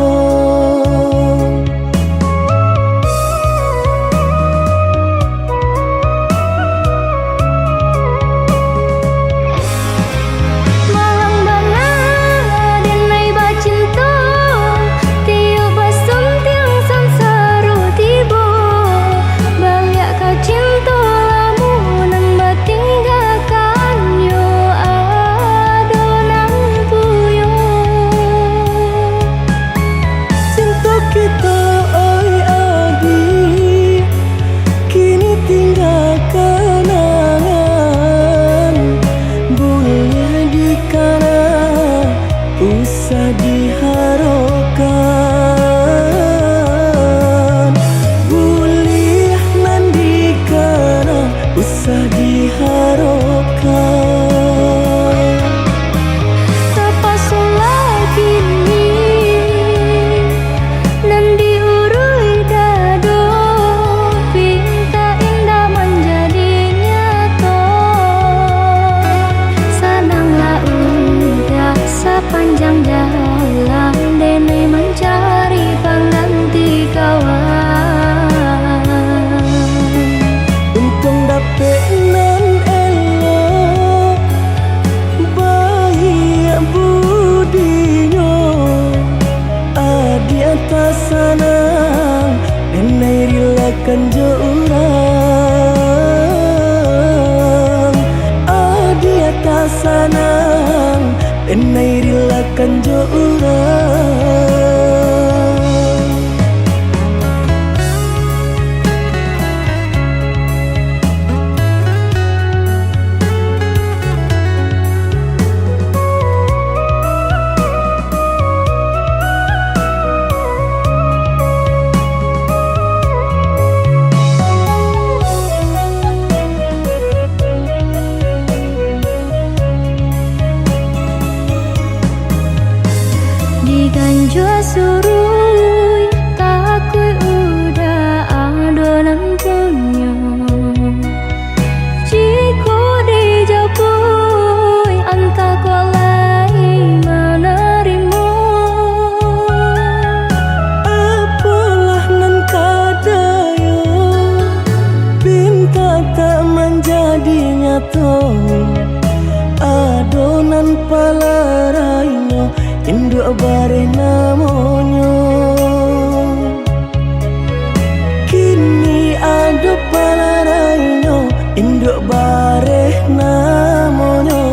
urang. Diganjua surui takui udah adonan punya. Jika dijapui anta kolai menerima. Apalah nan kadayo pinta tak menjadi nyata. Adonan palarainyo induk bare namonyo. Kini ada palarainyo induk bare namonyo.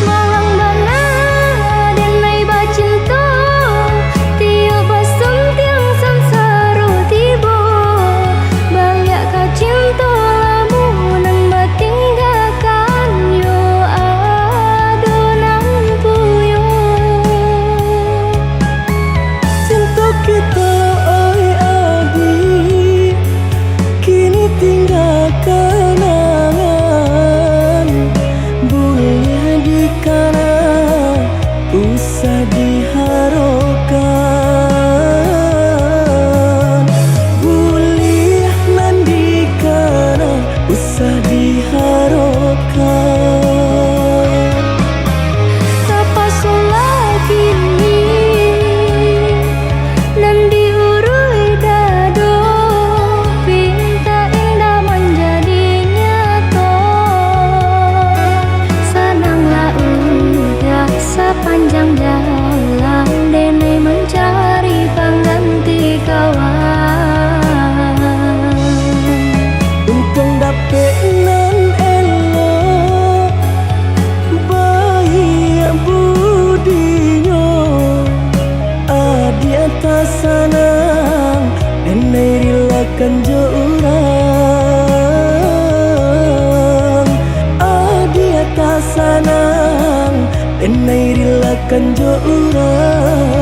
Malang bana denai bacinta tiap basem tiang samsara tiba banyak ka cinta lamunan batinggalkan yo adonan puyo. Cinta kita oi adi kini tinggal kenangan. Boleh dikana usah diharapkan. Boleh mandikana usah diharapkan. Apa solah kini nan diurui dado pinta indah menjadi nyata. Senanglah udah sepanjang jalan denai mencari pengganti kawan. Untung dapet nan elok baik budinyo. Adi atas sanang denai rilakan jo urang. Adi atas sanang denai rilakan jo urang.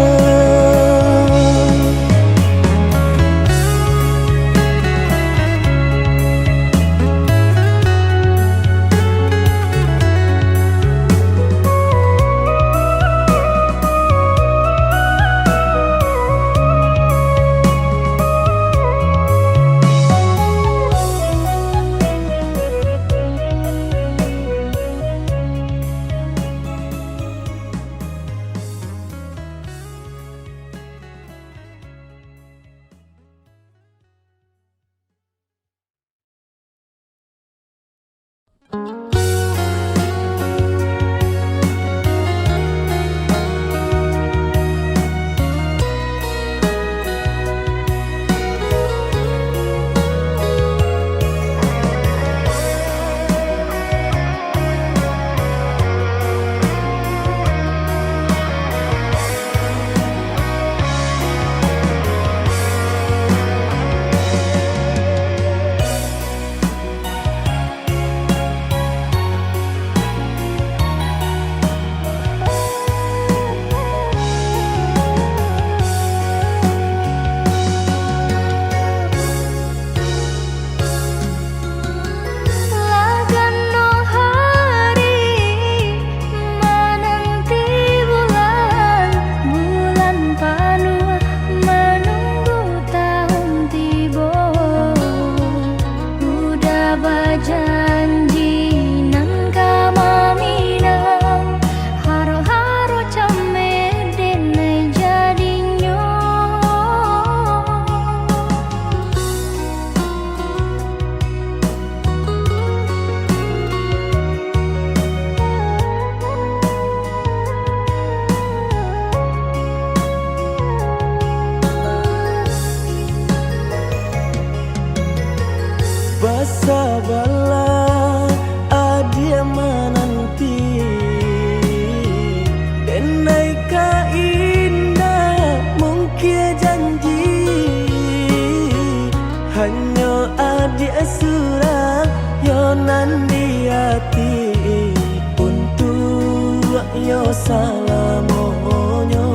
yo salamonyo.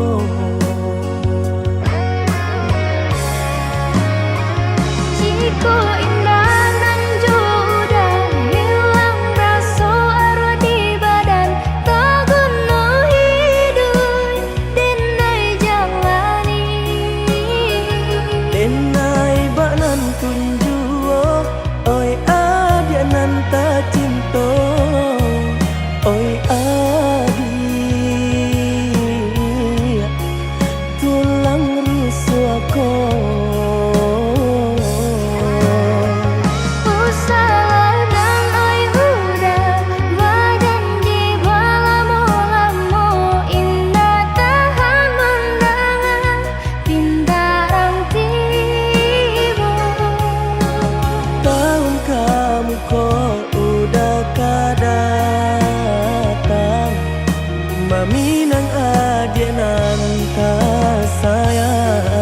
Jiko indah nan udah hilang rasa arwah di badan, tak guna hidup denai jalani. Denai banan tunjuo, oi adia nan tak cinta, oi adia tulang rusuk aku. Minang adia nan tak sayang.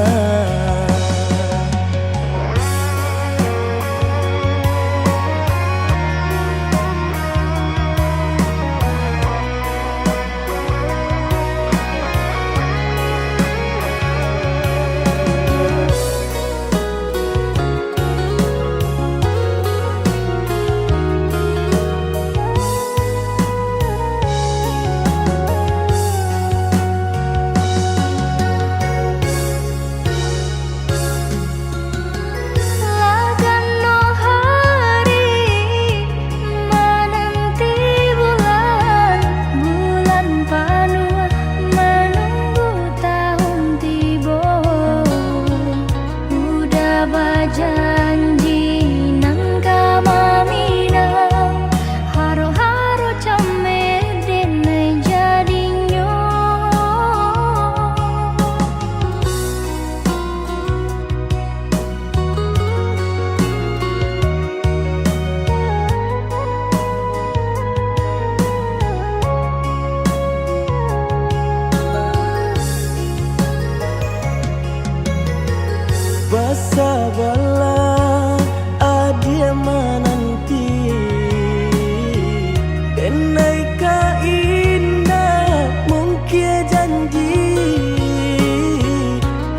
Janji nang kama minang haro-haro came denai jadinyo. Basa bala adia menanti denai ka indah mungkin janji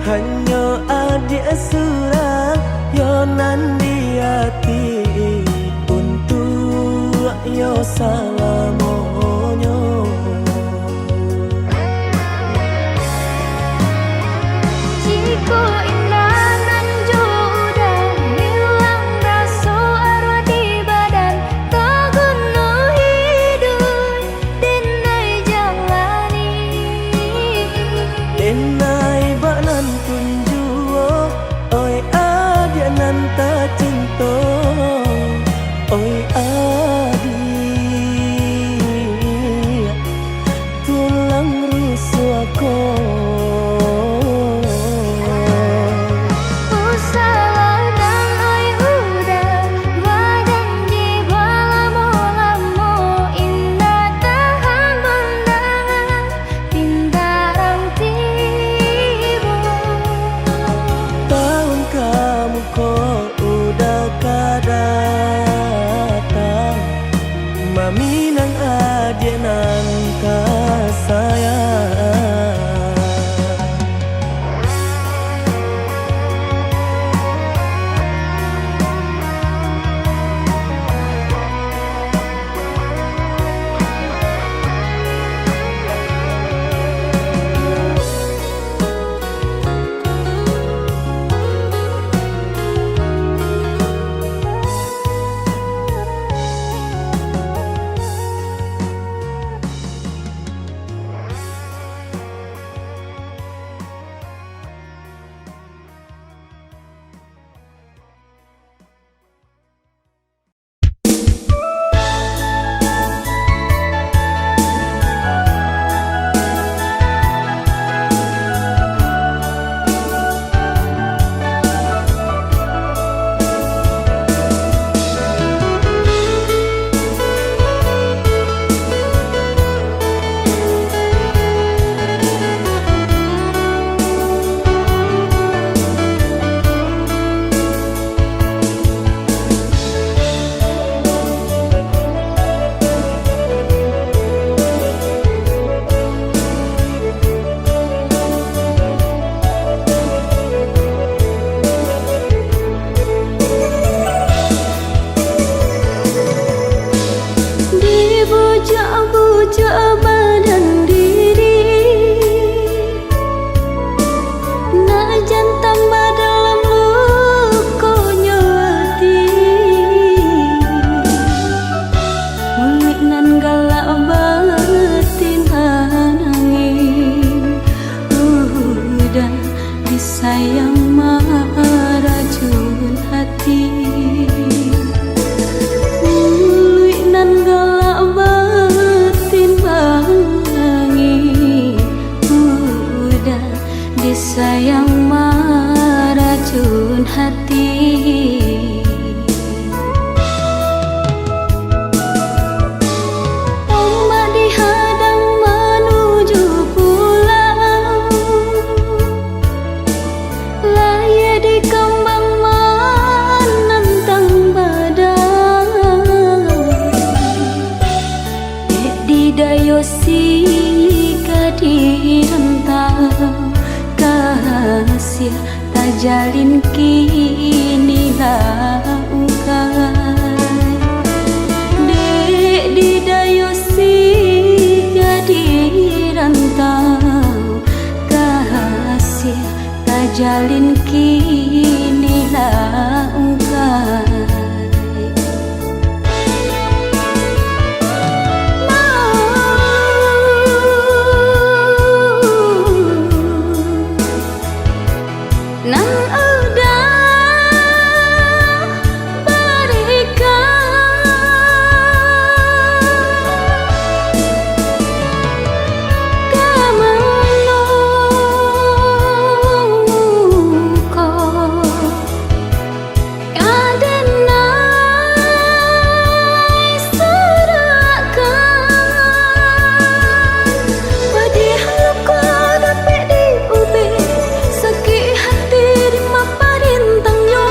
hanya adia surah yo nan di hati untuk yo salamonyo. Jiko indah nan udah hilang rasa arwah di badan, tak guna hidup denai jalani. Denai banan tunjuo, oi adia nan tak cinta, oi adia tulang rusuk aku. Minang adia nan tak sayang. di rentau kasih tak jalin kini laungkai dek di dayosi di rantau kasih tak jalin kini laungkai nan udah berikan kemeluko kadenai serakan padahal kau dapat diubi sakit hati di maparintangnya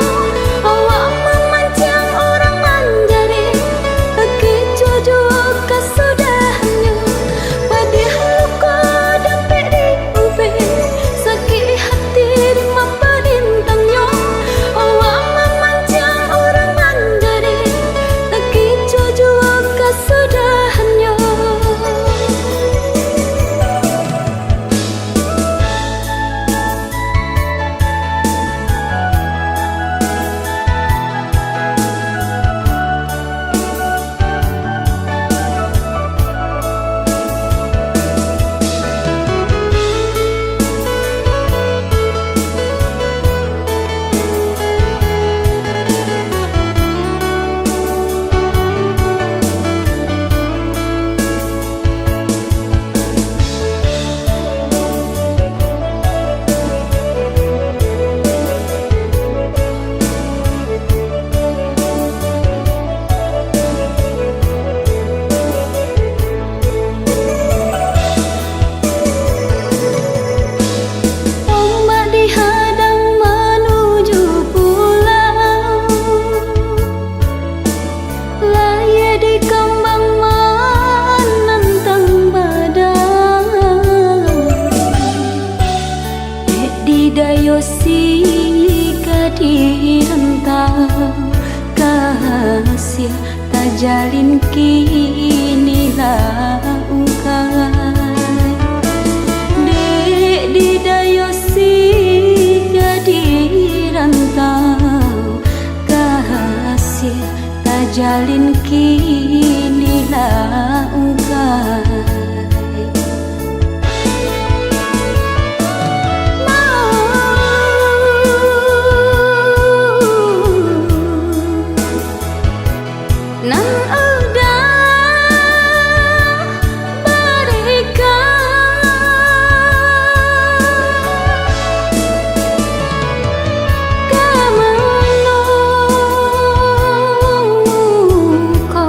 awak memancing orang manjari lagi jujur kesudahannya padahal kau dapat diubi sakit hati di maparintangnya awak memancing orang manjari lagi jujur kesudahannya. Ombak dihadang menuju pulau laya di kembang menantang badai di dayosi di rentau kasih tak jalin kini laungkai dek di dayosi di rantau kasih tak jalin kini laungkai nan udah berikan kemeluko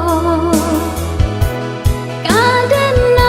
kadenai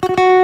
Thank